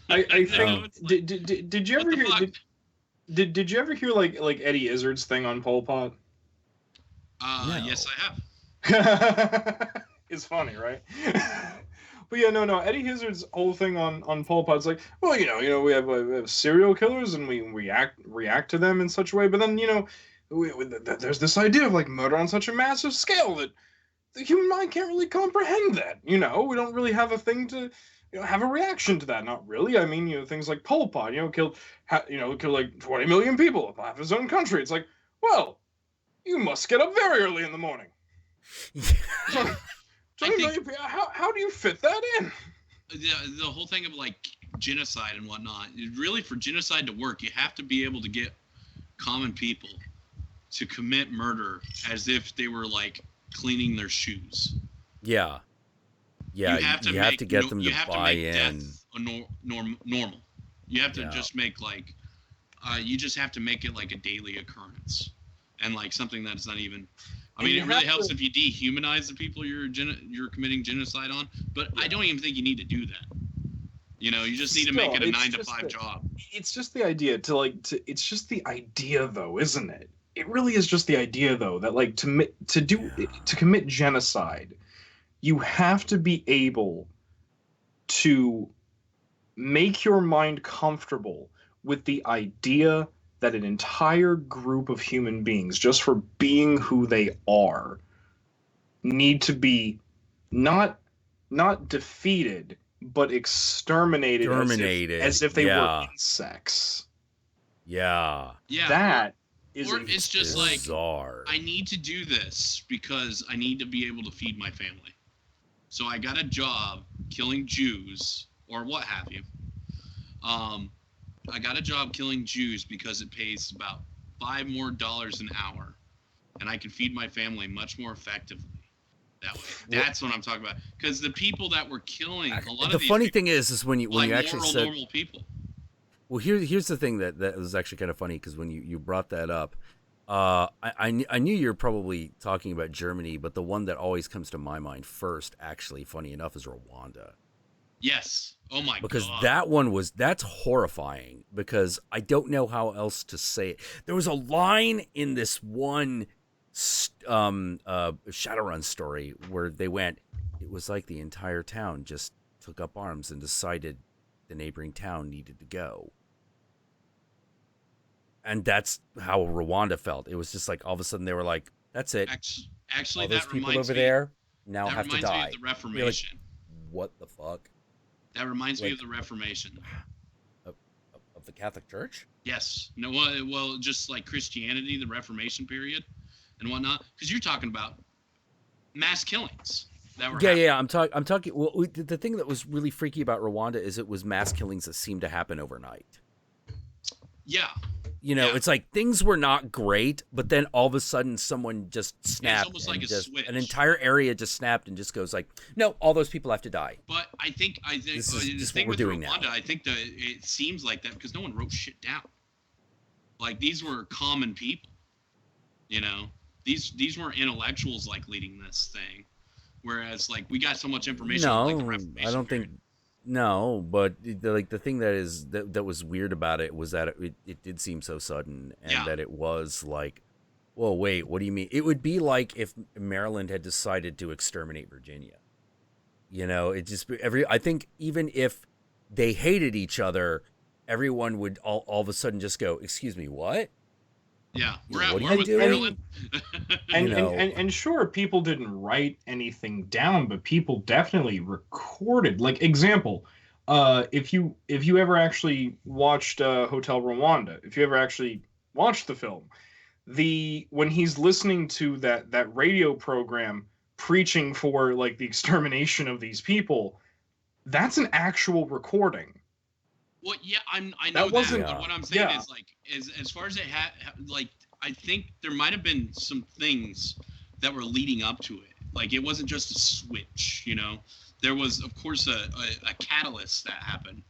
I You think know, it's like, did you what ever the hear fuck? did you ever hear like Eddie Izzard's thing on Pol Pot? No. Yes, I have. It's funny, right? But yeah, no. Eddie Izzard's whole thing on Pol Pot's like, well, we have serial killers and we react to them in such a way, but then there's this idea of like murder on such a massive scale that the human mind can't really comprehend that. We don't really have a thing to have a reaction to that. Not really. I mean, things like Pol Pot, killed like 20 million people, half his own country. It's like, well, you must get up very early in the morning. 20 million people. How do you fit that in? The whole thing of like genocide and whatnot, really for genocide to work, you have to be able to get common people to commit murder as if they were like cleaning their shoes. Yeah. You have to get them to buy in. Death normal. You have to Yeah. just make like, you just have to make it like a daily occurrence, and like something that's not even. I And mean, you it really have helps to- if you dehumanize the people you're committing genocide on. But I don't even think you need to do that. You just need to make Still, it a it's 9 to just 5 that- job. It's just the idea it's just the idea though, isn't it? It really is just the idea though that like to commit genocide, you have to be able to make your mind comfortable with the idea that an entire group of human beings, just for being who they are, need to be not defeated but exterminated, as if they were insects. Yeah. Yeah. That is or it's just like, bizarre. I need to do this because I need to be able to feed my family. So I got a job killing Jews or what have you. I got a job killing Jews because it pays about $5 more an hour, and I can feed my family much more effectively that way. That's what I'm talking about. Because the people that were killing, a lot The of these funny people, thing is when you like actually moral, said, normal people. well, here's the thing that was actually kind of funny because when you brought that up, I knew you were probably talking about Germany, but the one that always comes to my mind first, actually, funny enough, is Rwanda. Yes. Oh my Because God. that's horrifying because I don't know how else to say it. There was a line in this one Shadowrun story where they went, it was like the entire town just took up arms and decided the neighboring town needed to go. And that's how Rwanda felt. It was just like all of a sudden they were like, that's it. Actually, All those that people reminds over me. there now That have to reminds me die. of the You're like, Reformation. what the fuck? That reminds me Like, of the Reformation. of the Catholic Church? Yes. No. Well, just like Christianity, the Reformation period, and whatnot. Because you're talking about mass killings that were happening. Yeah. I'm talking. Well, the thing that was really freaky about Rwanda is it was mass killings that seemed to happen overnight. Yeah. You know, Yeah. it's like things were not great, but then all of a sudden someone just snapped. almost and like a just, switch. An entire area just snapped and just goes like, no, all those people have to die. But I think This is the just thing what we're with doing Rwanda, now. I think that it seems like that because no one wrote shit down. Like these were common people, you know. These weren't intellectuals like leading this thing. Whereas like we got so much information. No, like, the Reformation I don't period. think. No, but the thing that was weird about it was that it did seem so sudden, and Yeah. that it was like, whoa, wait, what do you mean? It would be like if Maryland had decided to exterminate Virginia. You know, it just I think even if they hated each other, everyone would all of a sudden just go, "Excuse me, what?" Yeah, we're What at are war you with doing? Maryland. And, You and, know. and sure, people didn't write anything down, but people definitely recorded. Like example, if you ever actually watched Hotel Rwanda, if you ever actually watched the film, the when he's listening to that radio program preaching for like the extermination of these people, that's an actual recording. Well, yeah, I know That that, wasn't. but what I'm saying Yeah. is like, as far as it had, like, I think there might have been some things that were leading up to it. Like, it wasn't just a switch, you know. There was, of course, a catalyst that happened.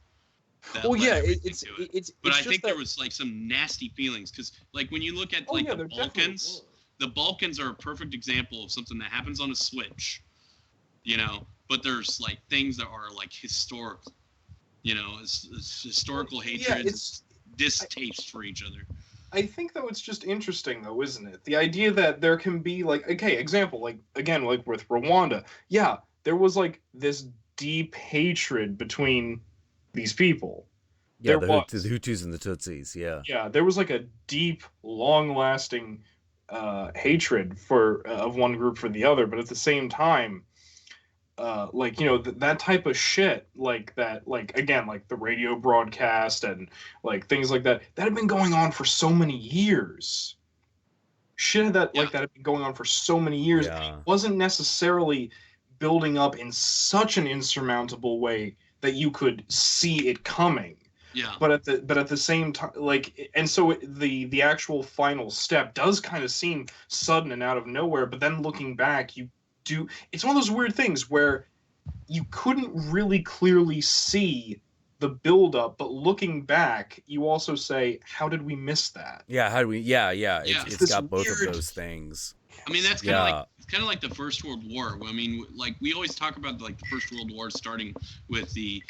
That Well, led yeah, everything it's to it. it's But it's I just think that. there was like some nasty feelings because, like, when you look at Oh like yeah, the there definitely Balkans, were. the Balkans are a perfect example of something that happens on a switch, you know. But there's like things that are like historical, you know, it's historical hatred, it's. distaste for each other. I think though it's just interesting though, isn't it? The idea that there can be like, okay, example, like again, like with Rwanda, yeah, there was like this deep hatred between these people. Yeah, There the was. Hutus and the Tutsis. Yeah. Yeah, there was like a deep, long-lasting hatred for of one group for the other, but at the same time, like that type of shit, like that, like again, like the radio broadcast and like things like that had been going on for so many years. Shit that Yeah. like that had been going on for so many years. And Yeah. it wasn't necessarily building up in such an insurmountable way that you could see it coming. Yeah. But at the same time, like, and so the actual final step does kind of seem sudden and out of nowhere. But then looking back, it's one of those weird things where you couldn't really clearly see the buildup, but looking back, you also say, how did we miss that? Yeah, how do we? Yeah. Yeah. It's This got both weird- of those things. I mean, that's kind of Yeah. like it's kind of like the First World War. I mean, like we always talk about like the First World War starting with the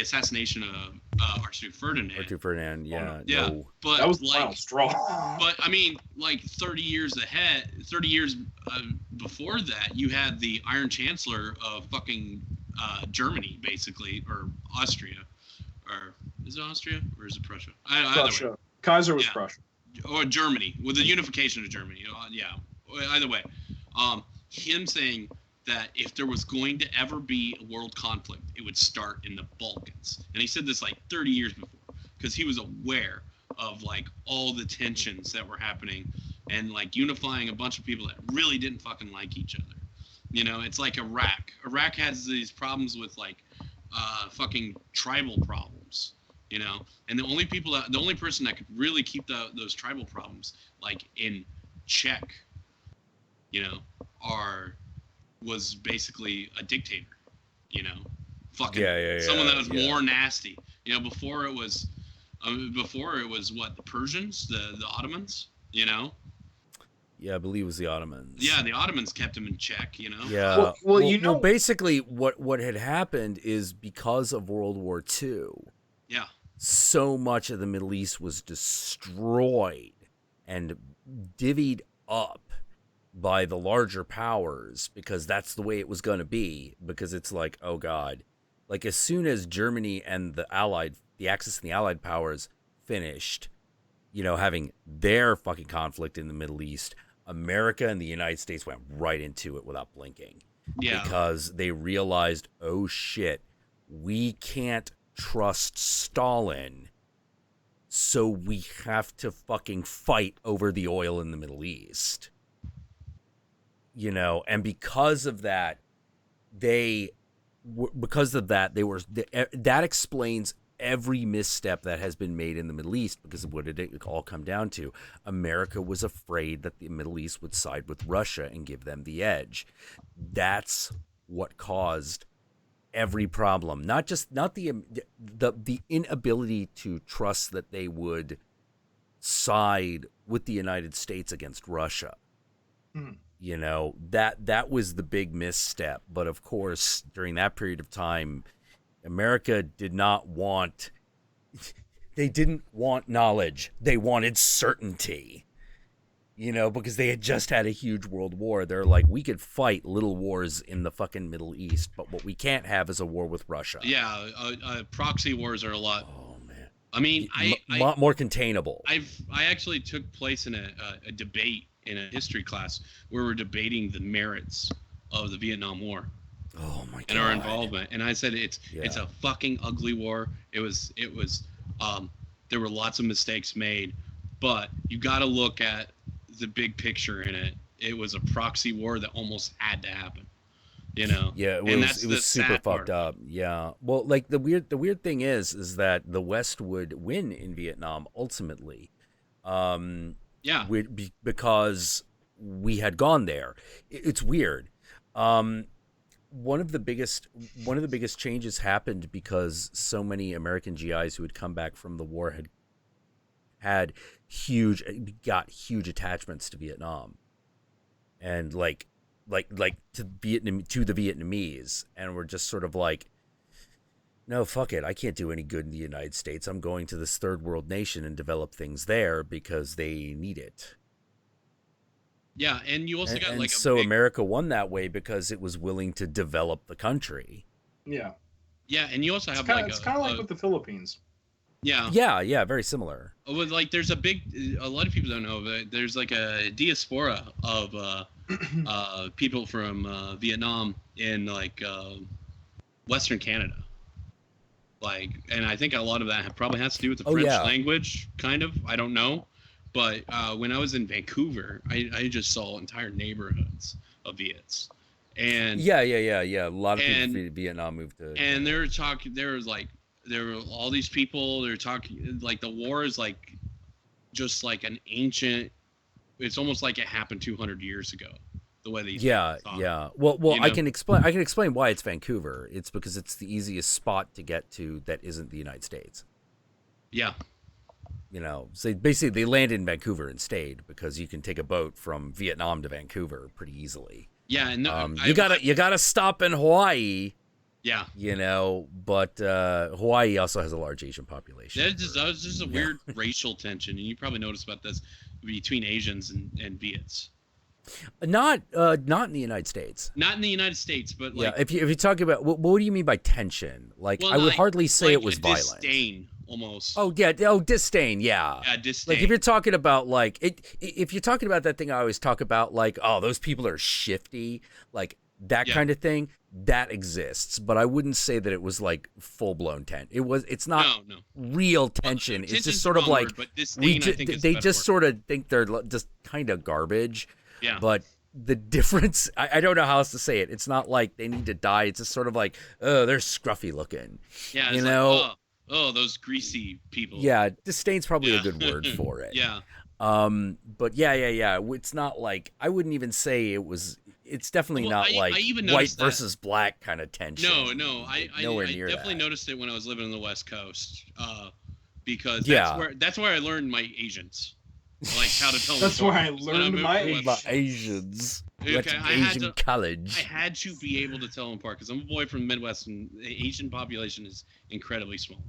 assassination of Archduke Ferdinand. Arthur Ferdinand. Yeah. Yeah. No. But That was the like, final straw. but I mean, like 30 years before that, you had the Iron Chancellor of fucking Germany, basically, or Austria, or is it Austria or is it Prussia? Either way. Prussia. Kaiser was Yeah. Prussia. Or Germany, with the unification of Germany. Yeah, either way, him saying that if there was going to ever be a world conflict, it would start in the Balkans, and he said this like 30 years before, because he was aware of like all the tensions that were happening, and like unifying a bunch of people that really didn't fucking like each other. You know, it's like Iraq. Iraq has these problems with like fucking tribal problems. you know. And the only person that could really keep those tribal problems like in check, you know, was basically a dictator, you know, fucking someone that was more nasty. You know, before it was what, the Persians, the Ottomans, you know. Yeah, I believe it was the Ottomans. Yeah, the Ottomans kept him in check, you know. Yeah. Well, you know, basically, what had happened is because of World War II. Yeah. So much of the Middle East was destroyed and divvied up by the larger powers because that's the way it was going to be. Because it's like, oh God, like as soon as Germany and the Axis and the Allied powers finished, you know, having their fucking conflict in the Middle East, America and the United States went right into it without blinking. Yeah. Because they realized, oh shit, we can't trust Stalin, so we have to fucking fight over the oil in the Middle East. You know, and because of that, that explains every misstep that has been made in the Middle East, because what did it all come down to? America was afraid that the Middle East would side with Russia and give them the edge. That's what caused every problem. Not the inability to trust that they would side with the United States against Russia. You know, that was the big misstep. But of course, during that period of time, America didn't want knowledge. They wanted certainty, you know, because they had just had a huge world war. They're like, we could fight little wars in the fucking Middle East, but what we can't have is a war with Russia. Yeah, proxy wars are a lot. Oh man. I mean, a lot more containable. I actually took place in a debate in a history class where we're debating the merits of the Vietnam War. Oh my God. And our involvement. And I said it's a fucking ugly war. It was there were lots of mistakes made, but you got to look at the big picture in it. It was a proxy war that almost had to happen. You know. Yeah, it was super fucked up. Yeah. Well, like the weird thing is that the West would win in Vietnam ultimately. Yeah. Because we had gone there. It's weird. One of the biggest changes happened because so many American GIs who had come back from the war got huge attachments to Vietnam, and like to the Vietnamese, and were just sort of like, no, fuck it, I can't do any good in the United States. I'm going to this third world nation and develop things there because they need it. Yeah, and you also got America won that way because it was willing to develop the country. Yeah. Yeah, and you also have it's kind of like with the Philippines. Yeah. Yeah, very similar. With there's a lot of people don't know, but there's like a diaspora of people from Vietnam in Western Canada. And I think a lot of that probably has to do with the French language, kind of. I don't know. But when I was in Vancouver, I just saw entire neighborhoods of Viets. And yeah. A lot of people from Vietnam moved to. And there were all these people. They're talking like the war is just like an ancient. It's almost like it happened 200 years ago. The way these yeah. Well, you know? I can explain why it's Vancouver. It's because it's the easiest spot to get to that isn't the United States. Yeah. You know, so basically they landed in Vancouver and stayed because you can take a boat from Vietnam to Vancouver pretty easily. Yeah, and you gotta stop in Hawaii. Yeah, you know, but Hawaii also has a large Asian population. That was just a weird racial tension, and you probably noticed about this between Asians and Viets. Not in the United States. Not in the United States, but if you talk about what do you mean by tension? I would hardly say it was violent. Disdain. Almost. Oh yeah. Oh, disdain. Yeah. Yeah, disdain. Like if you're talking about if you're talking about that thing I always talk about, oh, those people are shifty, that kind of thing, that exists. But I wouldn't say that it was full blown tension. It's not real tension. Well, it's just sort of they just sort of think they're just kind of garbage. Yeah. But the difference, I don't know how else to say it. It's not like they need to die. It's just sort of oh, they're scruffy looking. Yeah. You know. Oh, those greasy people. Yeah, disdain's probably a Yeah. good word for it. Yeah. But yeah. It's not like I wouldn't even say it was. It's definitely Well, not like I even white noticed that. versus black kind of tension. No. I Nowhere near definitely that. noticed it when I was living on the West Coast. Because Yeah. that's where I learned my Asians. Like how to tell them That's where I apart. When learned moved my to the My West- Asians. Okay, Went to I had Asian to- college. I had to be able to tell them apart because I'm a boy from the Midwest, and the Asian population is incredibly small.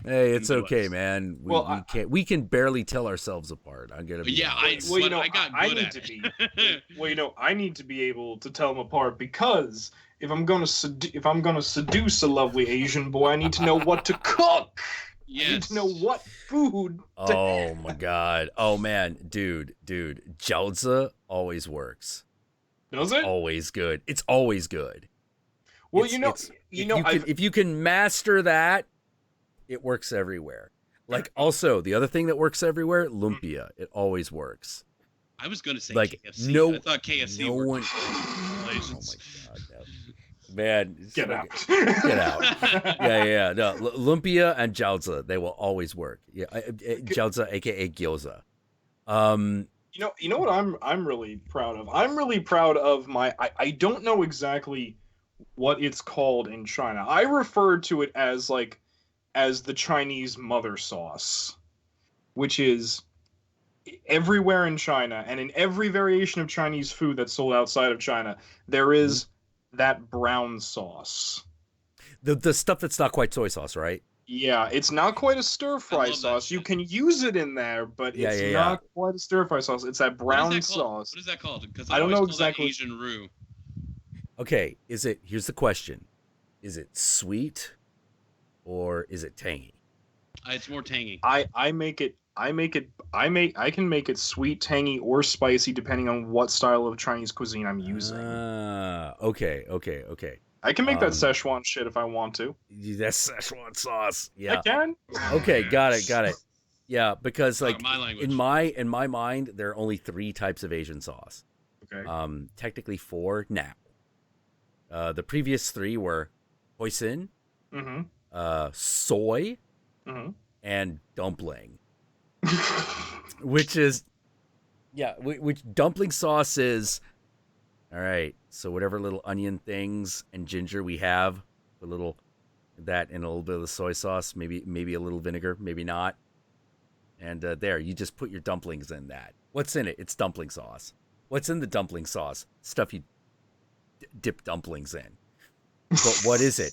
Hey, it's in the okay, Midwest. man. Well, We can barely tell ourselves apart. I'm gonna be Yeah, honest. Well, I got I good need at to it. be. Well, I need to be able to tell them apart because if I'm gonna seduce a lovely Asian boy, I need to know what to cook. I need Yes. to know what food. To Oh my god. Oh man, dude. Jiaozi always works. Does it? Always good. It's always good. Well, It's- I've, if you can master that, it works everywhere. Like also the other thing that works everywhere, lumpia. It always works. I was gonna say Like, KFC. no- I thought KFC no worked. one- Oh Oh Asians. my god, no. Man, it's get fucking- out. Get out. Yeah. No, lumpia and jiaozi, they will always work. Yeah, jiaozi, aka gyoza. You know what I'm really proud of. I'm really proud of my. I don't know exactly what it's called in China. I refer to it as the Chinese mother sauce, which is everywhere in China and in every variation of Chinese food that's sold outside of China. There is that brown sauce. The stuff that's not quite soy sauce, right? Yeah, it's not quite a stir I fry love that sauce. You shit. can use it in there, but Yeah, it's yeah. not quite a stir fry sauce. It's that What is brown that called? sauce. What is that called? Because I don't know always call that exactly. Asian roux. Okay, here's the question. Is it sweet or is it tangy? It's more tangy. I can make it sweet, tangy, or spicy depending on what style of Chinese cuisine I'm using. Okay. I can make that um, Szechuan shit if I want to. That's Szechuan sauce. I Yeah. can. Okay, got it. Yeah, because like my language. in my mind, there are only 3 types of Asian sauce. Okay. Technically 4 now. The previous 3 were hoisin, Mm-hmm. soy, Mm-hmm. and dumpling, which is which dumpling sauce is. All right, so whatever little onion things and ginger we have, a little that and a little bit of the soy sauce, maybe a little vinegar, maybe not. And there, you just put your dumplings in that. What's in it? It's dumpling sauce. What's in the dumpling sauce? Stuff you dip dumplings in. But what is it?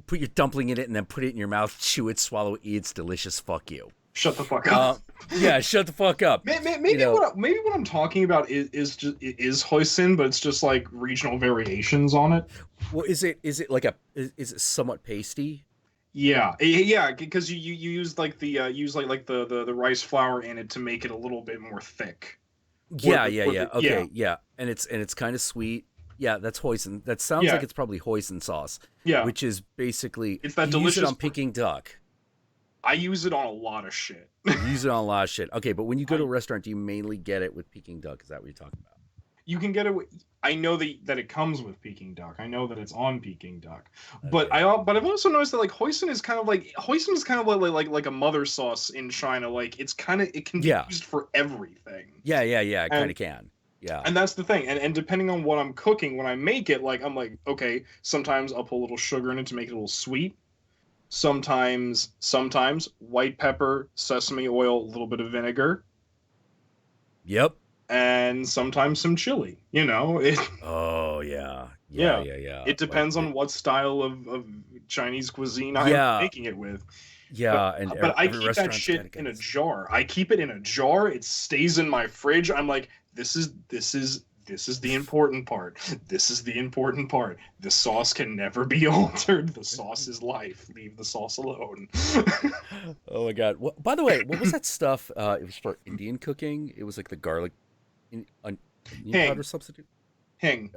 Put your dumpling in it and then put it in your mouth, chew it, swallow it, eat. It's delicious. Fuck you. Shut the fuck up. Yeah, shut the fuck up. Maybe you know- what I'm talking about is hoisin, but it's just like regional variations on it. Well, is it like is it somewhat pasty? Yeah, because you use like the the rice flour in it to make it a little bit more thick. Yeah. yeah. Okay, yeah. And it's kind of sweet. Yeah, that's hoisin. That sounds Yeah. like it's probably hoisin sauce, Yeah, which is basically It's that you use it delicious- on Peking duck. I use it on a lot of shit. You use it on a lot of shit. Okay, but when you go to a restaurant, do you mainly get it with Peking duck? Is that what you're talking about? You can get it. I know that it comes with Peking duck. I know that it's on Peking duck. But Okay. I've also noticed that like hoisin is kind of like a mother sauce in China. Like it can be Yeah. used for everything. Yeah. It kind And- of can. Yeah. And that's the thing. And depending on what I'm cooking, when I make it, like I'm like, okay, sometimes I'll put a little sugar in it to make it a little sweet. Sometimes white pepper, sesame oil, a little bit of vinegar, Yep. and sometimes some chili. You know, Oh yeah. Yeah. Yeah. it depends Like, on what style of Chinese cuisine I'm Yeah. making it with. Yeah, and But I every keep that restaurant's shit gotta get in a its- jar. I keep it in a jar. It stays in my fridge. I'm like, this is the important part. This is the important part. The sauce can never be altered. The sauce is life. Leave the sauce alone. Oh my god! By the way, what was that stuff? It was for Indian cooking. It was like the garlic, onion Hang. powder substitute. Hing.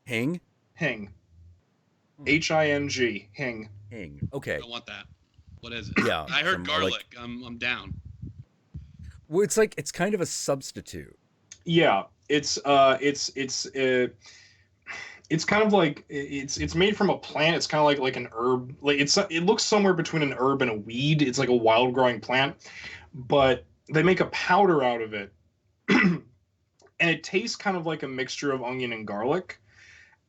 Hing. Hing. Hmm. Hing. Hing. Hing. Okay. I don't want that. What is it? Yeah. I heard some, garlic. I'm down. Well, it's kind of a substitute. Yeah, it's It's kind of like it's made from a plant. It's kind of like an herb. Like it looks somewhere between an herb and a weed. It's like a wild growing plant, but they make a powder out of it, and it tastes kind of like a mixture of onion and garlic.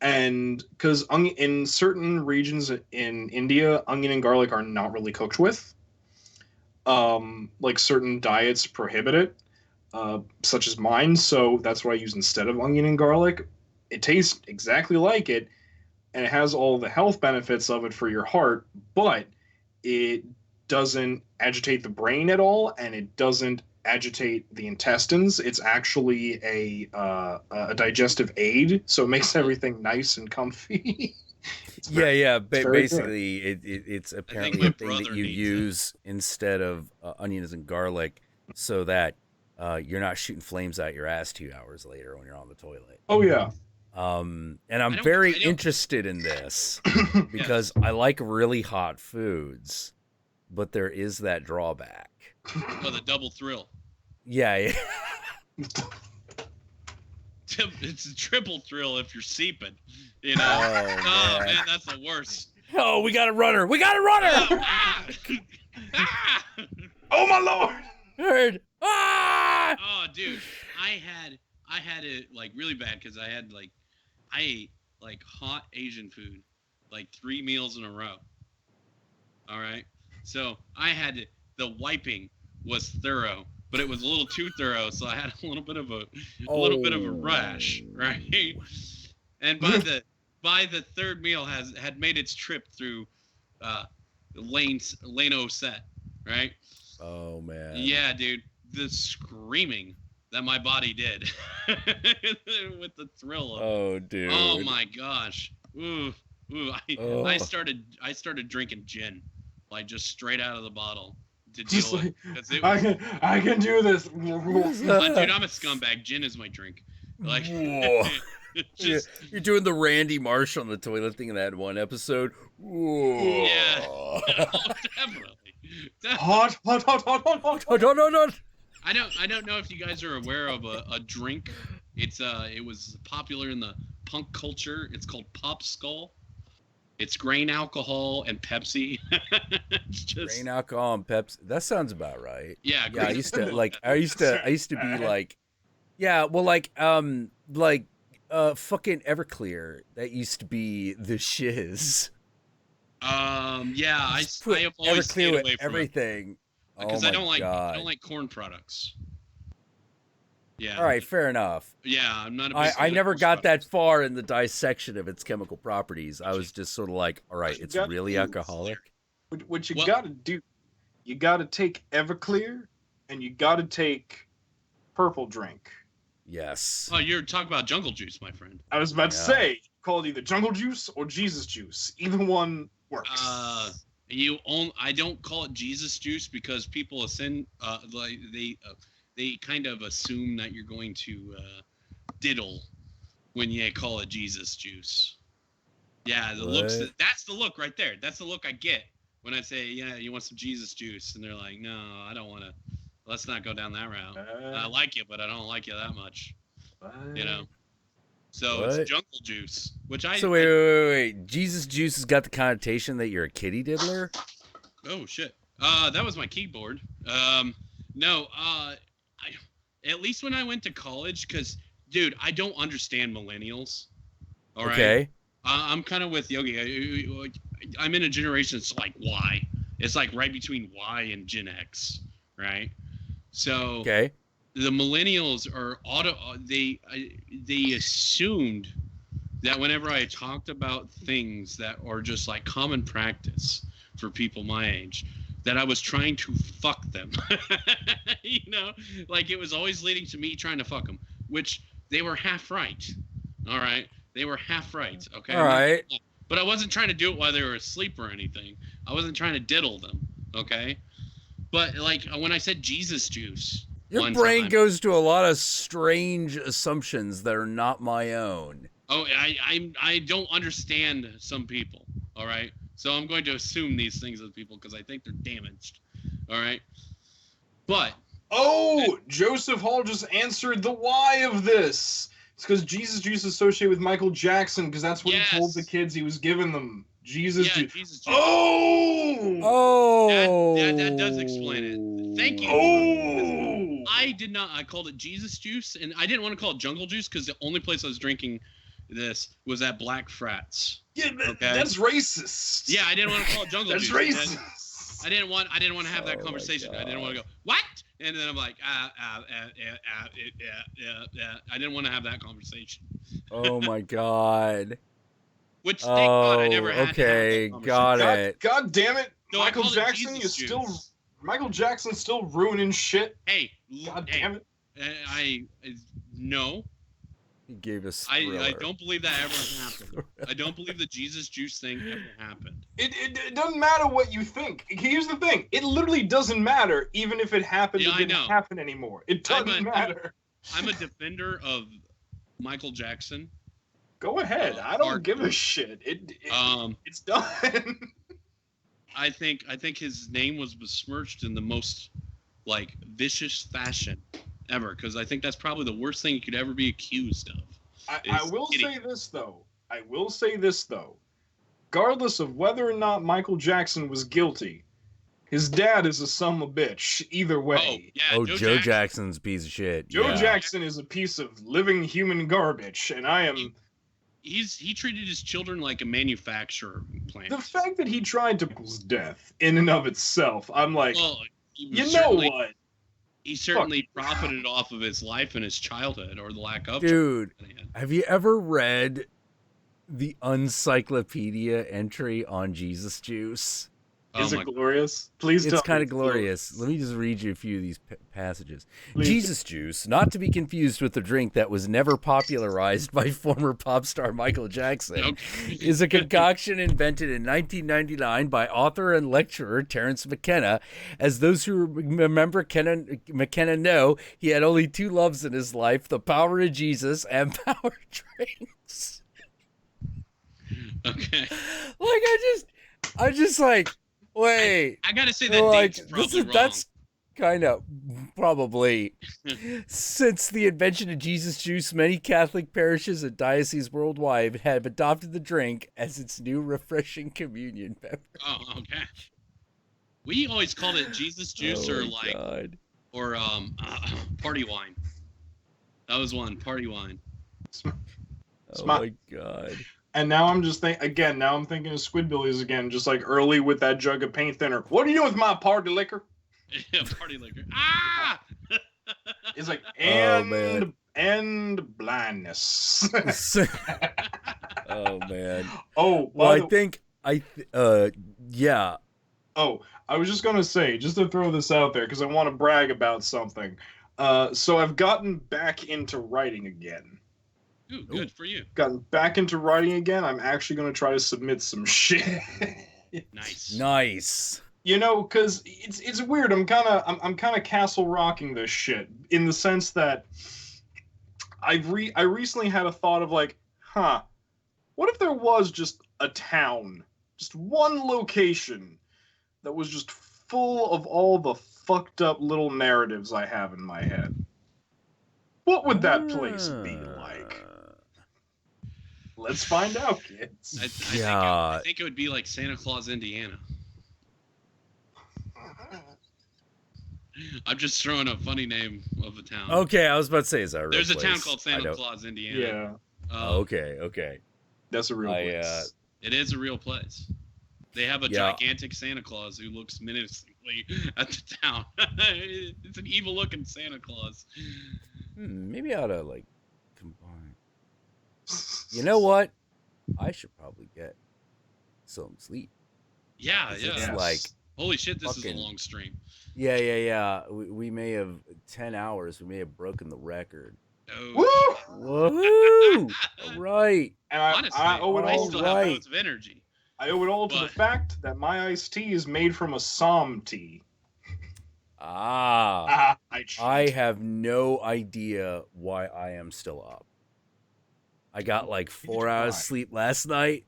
And because in certain regions in India, onion and garlic are not really cooked with. Like certain diets prohibit it, such as mine. So that's what I use instead of onion and garlic. It tastes exactly like it, and it has all the health benefits of it for your heart, but it doesn't agitate the brain at all, and it doesn't agitate the intestines. It's actually a digestive aid, so it makes everything nice and comfy. Yeah. very Basically, it's apparently my a thing that brother you needs use instead of onions and garlic, so that you're not shooting flames out your ass 2 hours later when you're on the toilet. Oh yeah. And I I'm don't- very I don't- interested in this because I like really hot foods, but there is that drawback. Oh, the double thrill. Yeah. It's a triple thrill if you're seeping. You know. Oh, man. Man, that's the worst. Oh, we got a runner. We got a runner. Oh, ah! Ah! Oh my lord. Heard. Ah! Oh, dude, I had it like really bad because I ate like hot Asian food, like 3 meals in a row. All right, so the wiping was thorough, but it was a little too thorough, so I had a little bit of a rash, right? And by the third meal had made its trip through Lane set, right? Oh man. Yeah, dude, the screaming that my body did with the thrill of it. Oh dude. Oh my gosh. Ooh. Oh. I started drinking gin, like just straight out of the bottle to Just deal like, with it. I can do this. Dude, I'm a scumbag. Gin is my drink. Like Whoa. just You're doing the Randy Marsh on the toilet thing in that one episode. Whoa. Yeah. Oh, definitely. Hot. Oh, no. I don't know if you guys are aware of a drink. It was popular in the punk culture. It's called Pop Skull. It's grain alcohol and Pepsi. It's just, Grain alcohol and Pepsi. That sounds about right. yeah, Yeah, I grain used to alcohol like. and I used to be like, yeah. Well, fucking Everclear. That used to be the shiz. Yeah, I Just put have always Everclear stayed with away from it everything. because Oh I my don't God. like corn products. Yeah. All right, fair enough. Yeah, I'm not a big I fan of never corn got that products. far in the dissection of its chemical properties. I was just sort of like, all right, You it's got really to- alcoholic. What you Well- gotta do, you gotta take Everclear, and you gotta take Purple Drink. Yes. Oh, you're talking about jungle juice, my friend. I was about to Yeah. say, call it either Jungle Juice or Jesus Juice. Either one works. I don't call it Jesus juice because people they kind of assume that you're going to diddle when you call it Jesus juice. Yeah, that's the look right there. That's the look I get when I say, yeah, you want some Jesus juice, and they're like, no, I don't want to. Let's not go down that route. I like you, but I don't like you that much. You know. So What? it's jungle juice, which So wait. Jesus juice has got the connotation that you're a kitty diddler? Oh shit. That was my keyboard. No. At least when I went to college, because dude, I don't understand millennials. All right. Okay. I'm kind of with Yogi. I'm in a generation that's like Y. It's like right between Y and Gen X, right? So Okay. the millennials are they assumed that whenever I talked about things that are just like common practice for people my age, that I was trying to fuck them. You know, like it was always leading to me trying to fuck them, which they were half right. All right, they were half right. Okay. All right. But I wasn't trying to do it while they were asleep or anything. I wasn't trying to diddle them. Okay. But like when I said Jesus juice, Your one brain time- goes to a lot of strange assumptions that are not my own. Oh, I don't understand some people. All right, so I'm going to assume these things of people because I think they're damaged. All right, but Oh, Joseph Hall just answered the why of this. It's because Jesus juice is associated with Michael Jackson because that's what he told the Yes. kids he was giving them. Jesus Yeah, juice. Jesus juice. Oh! Oh, That does explain it. Thank you. Oh! I did not. I called it Jesus juice, and I didn't want to call it jungle juice because the only place I was drinking this was at Black Frats. Yeah, Okay. that's racist. Yeah, I didn't want to call it jungle That's juice. racist. I didn't want to have that Oh my conversation. I didn't want to God. go what, and then I'm like, I didn't want to have that conversation. Oh my God. Which thank God I Oh, never had okay, to have that got conversation. it. God damn it! No, I Michael called it Jackson, Jesus you juice. still Michael Jackson's still ruining shit. Hey, God hey, damn it! No, He gave us. I don't believe that ever happened. I don't believe the Jesus juice thing ever happened. It doesn't matter what you think. Here's the thing: it literally doesn't matter, even if it happened. Yeah, It didn't I know. happen anymore. It doesn't matter. I'm a defender of Michael Jackson. Go ahead. I don't give a hardcore. shit. Um, It's done. I think his name was besmirched in the most like vicious fashion ever, because I think that's probably the worst thing you could ever be accused of. I will say this though. Regardless of whether or not Michael Jackson was guilty, his dad is a son of a bitch. Either Oh way. yeah, Oh, Joe Joe Jackson. Jackson's a piece of shit. Joe yeah. Jackson is a piece of living human garbage, and I am. He treated his children like a manufacturer plant. The fact that he tried to his death in and of itself, I'm like, Well, he was you know certainly- what? He certainly profited off of his life and his childhood, or the lack of. Dude, childhood. have you ever read the encyclopedia entry on Jesus juice? Oh Is my- it glorious? Please tell It's me kind of glorious. Let me just read you a few of these passages. Please. Jesus juice, not to be confused with the drink that was never popularized by former pop star Michael Jackson, Okay. is a concoction invented in 1999 by author and lecturer Terence McKenna. As those who remember McKenna know, he had only two loves in his life, the power of Jesus and power drinks. Okay. I'm just like, wait. I gotta say that Like, date's probably wrong. that's kind of probably since the invention of Jesus juice, many Catholic parishes and dioceses worldwide have adopted the drink as its new refreshing communion beverage. Oh, okay. We always called it Jesus juice Oh or my like God. or party wine. That was one, party wine. Oh Smart. my God. And now I'm just now I'm thinking of Squidbillies again, just like early with that jug of paint thinner. What are you doing with my party liquor? Yeah, party liquor. Ah! It's like Oh, man. and blindness. Oh man. Oh, Well, by I the- think yeah. Oh, I was just gonna say, just to throw this out there, because I want to brag about something. So I've gotten back into writing again. Ooh, good for you. Gotten back into writing again. I'm actually gonna try to submit some shit. Nice. Nice. You know, because it's weird. I'm kind of castle rocking this shit in the sense that I recently had a thought of like, what if there was just a town, just one location that was just full of all the fucked up little narratives I have in my head? What would that place be like? Let's find out, kids. I think it would be like Santa Claus, Indiana. I'm just throwing a funny name of a town. Okay, I was about to say, is that a real There's a town place? called I Santa don't- Claus, Indiana. Yeah, Oh, okay. that's a real place. It is a real place. They have a Yeah. gigantic Santa Claus who looks menacingly at the town. It's an evil-looking Santa Claus. Maybe I ought to like combine. You know what? I should probably get some sleep. Yeah, 'Cause yeah. It's Yes. like, Holy shit, this is fucking- a long stream. yeah. We may have 10 hours. We may have broken the record. Oh. Woo! Woohoo! All right. And Honestly, I owe it I all. still right. have loads of energy. I owe it all to the But- fact that my iced tea is made from a Psalm tea. I cheat. I have no idea why I am still up. I got like 4 hours why. sleep last night.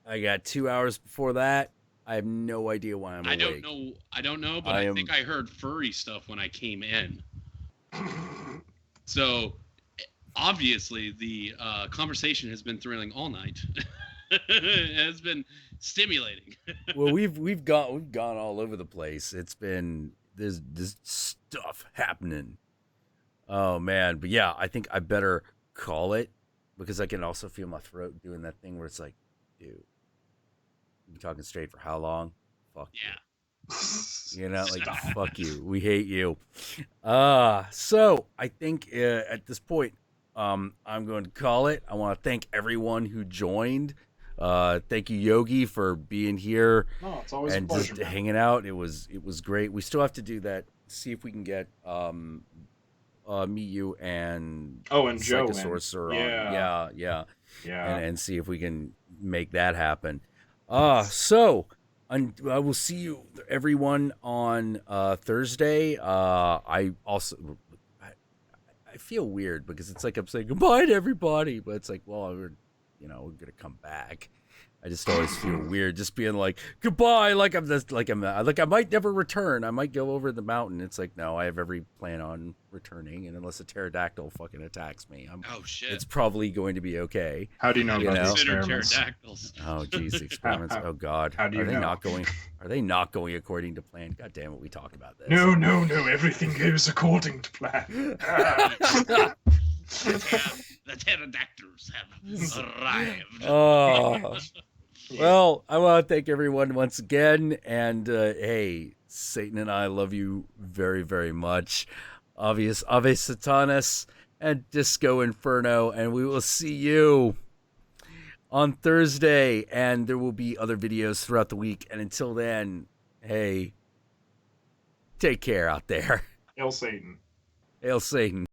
I got 2 hours before that. I have no idea why I'm I awake. don't know, but I think I heard furry stuff when I came in. So Obviously, the conversation has been thrilling all night. It has been stimulating. Well, we've gone all over the place. It's been there's stuff happening. Oh man, but yeah, I think I better call it because I can also feel my throat doing that thing where it's like, dude, you been talking straight for how long? Fuck Yeah. you. You know, like Stop. fuck you. We hate you. So I think at this point, I'm going to call it. I want to thank everyone who joined. Thank you, Yogi, for being here No, it's always a and pleasure. just man. hanging out. It was great. We still have to do that. See if we can get me, you, and Oh, and Joe. And, Psychosorcerer yeah, on. Yeah, yeah. and see if we can make that happen. I will see you everyone on Thursday. I also I feel weird because it's like I'm saying goodbye to everybody, but it's like, well, we're gonna come back. I just always feel weird just being like goodbye, like I might never return. I might go over the mountain. It's like, no, I have every plan on returning, and unless a pterodactyl fucking attacks me, Oh shit. it's probably going to be okay. How do you know You about know. the Consider experiments? pterodactyls. Oh geez, experiments. Oh god, How do you are they know? not going? Are they not going according to plan? God damn it, we talk about this. No, no, no. Everything goes according to plan. The pterodactyls have arrived. Oh. Well, I want to thank everyone once again, and hey, Satan and I love you very, very much. Obvious Ave Satanas and Disco Inferno, and we will see you on Thursday, and there will be other videos throughout the week. And until then, hey, take care out there. Hail Satan. Hail Satan.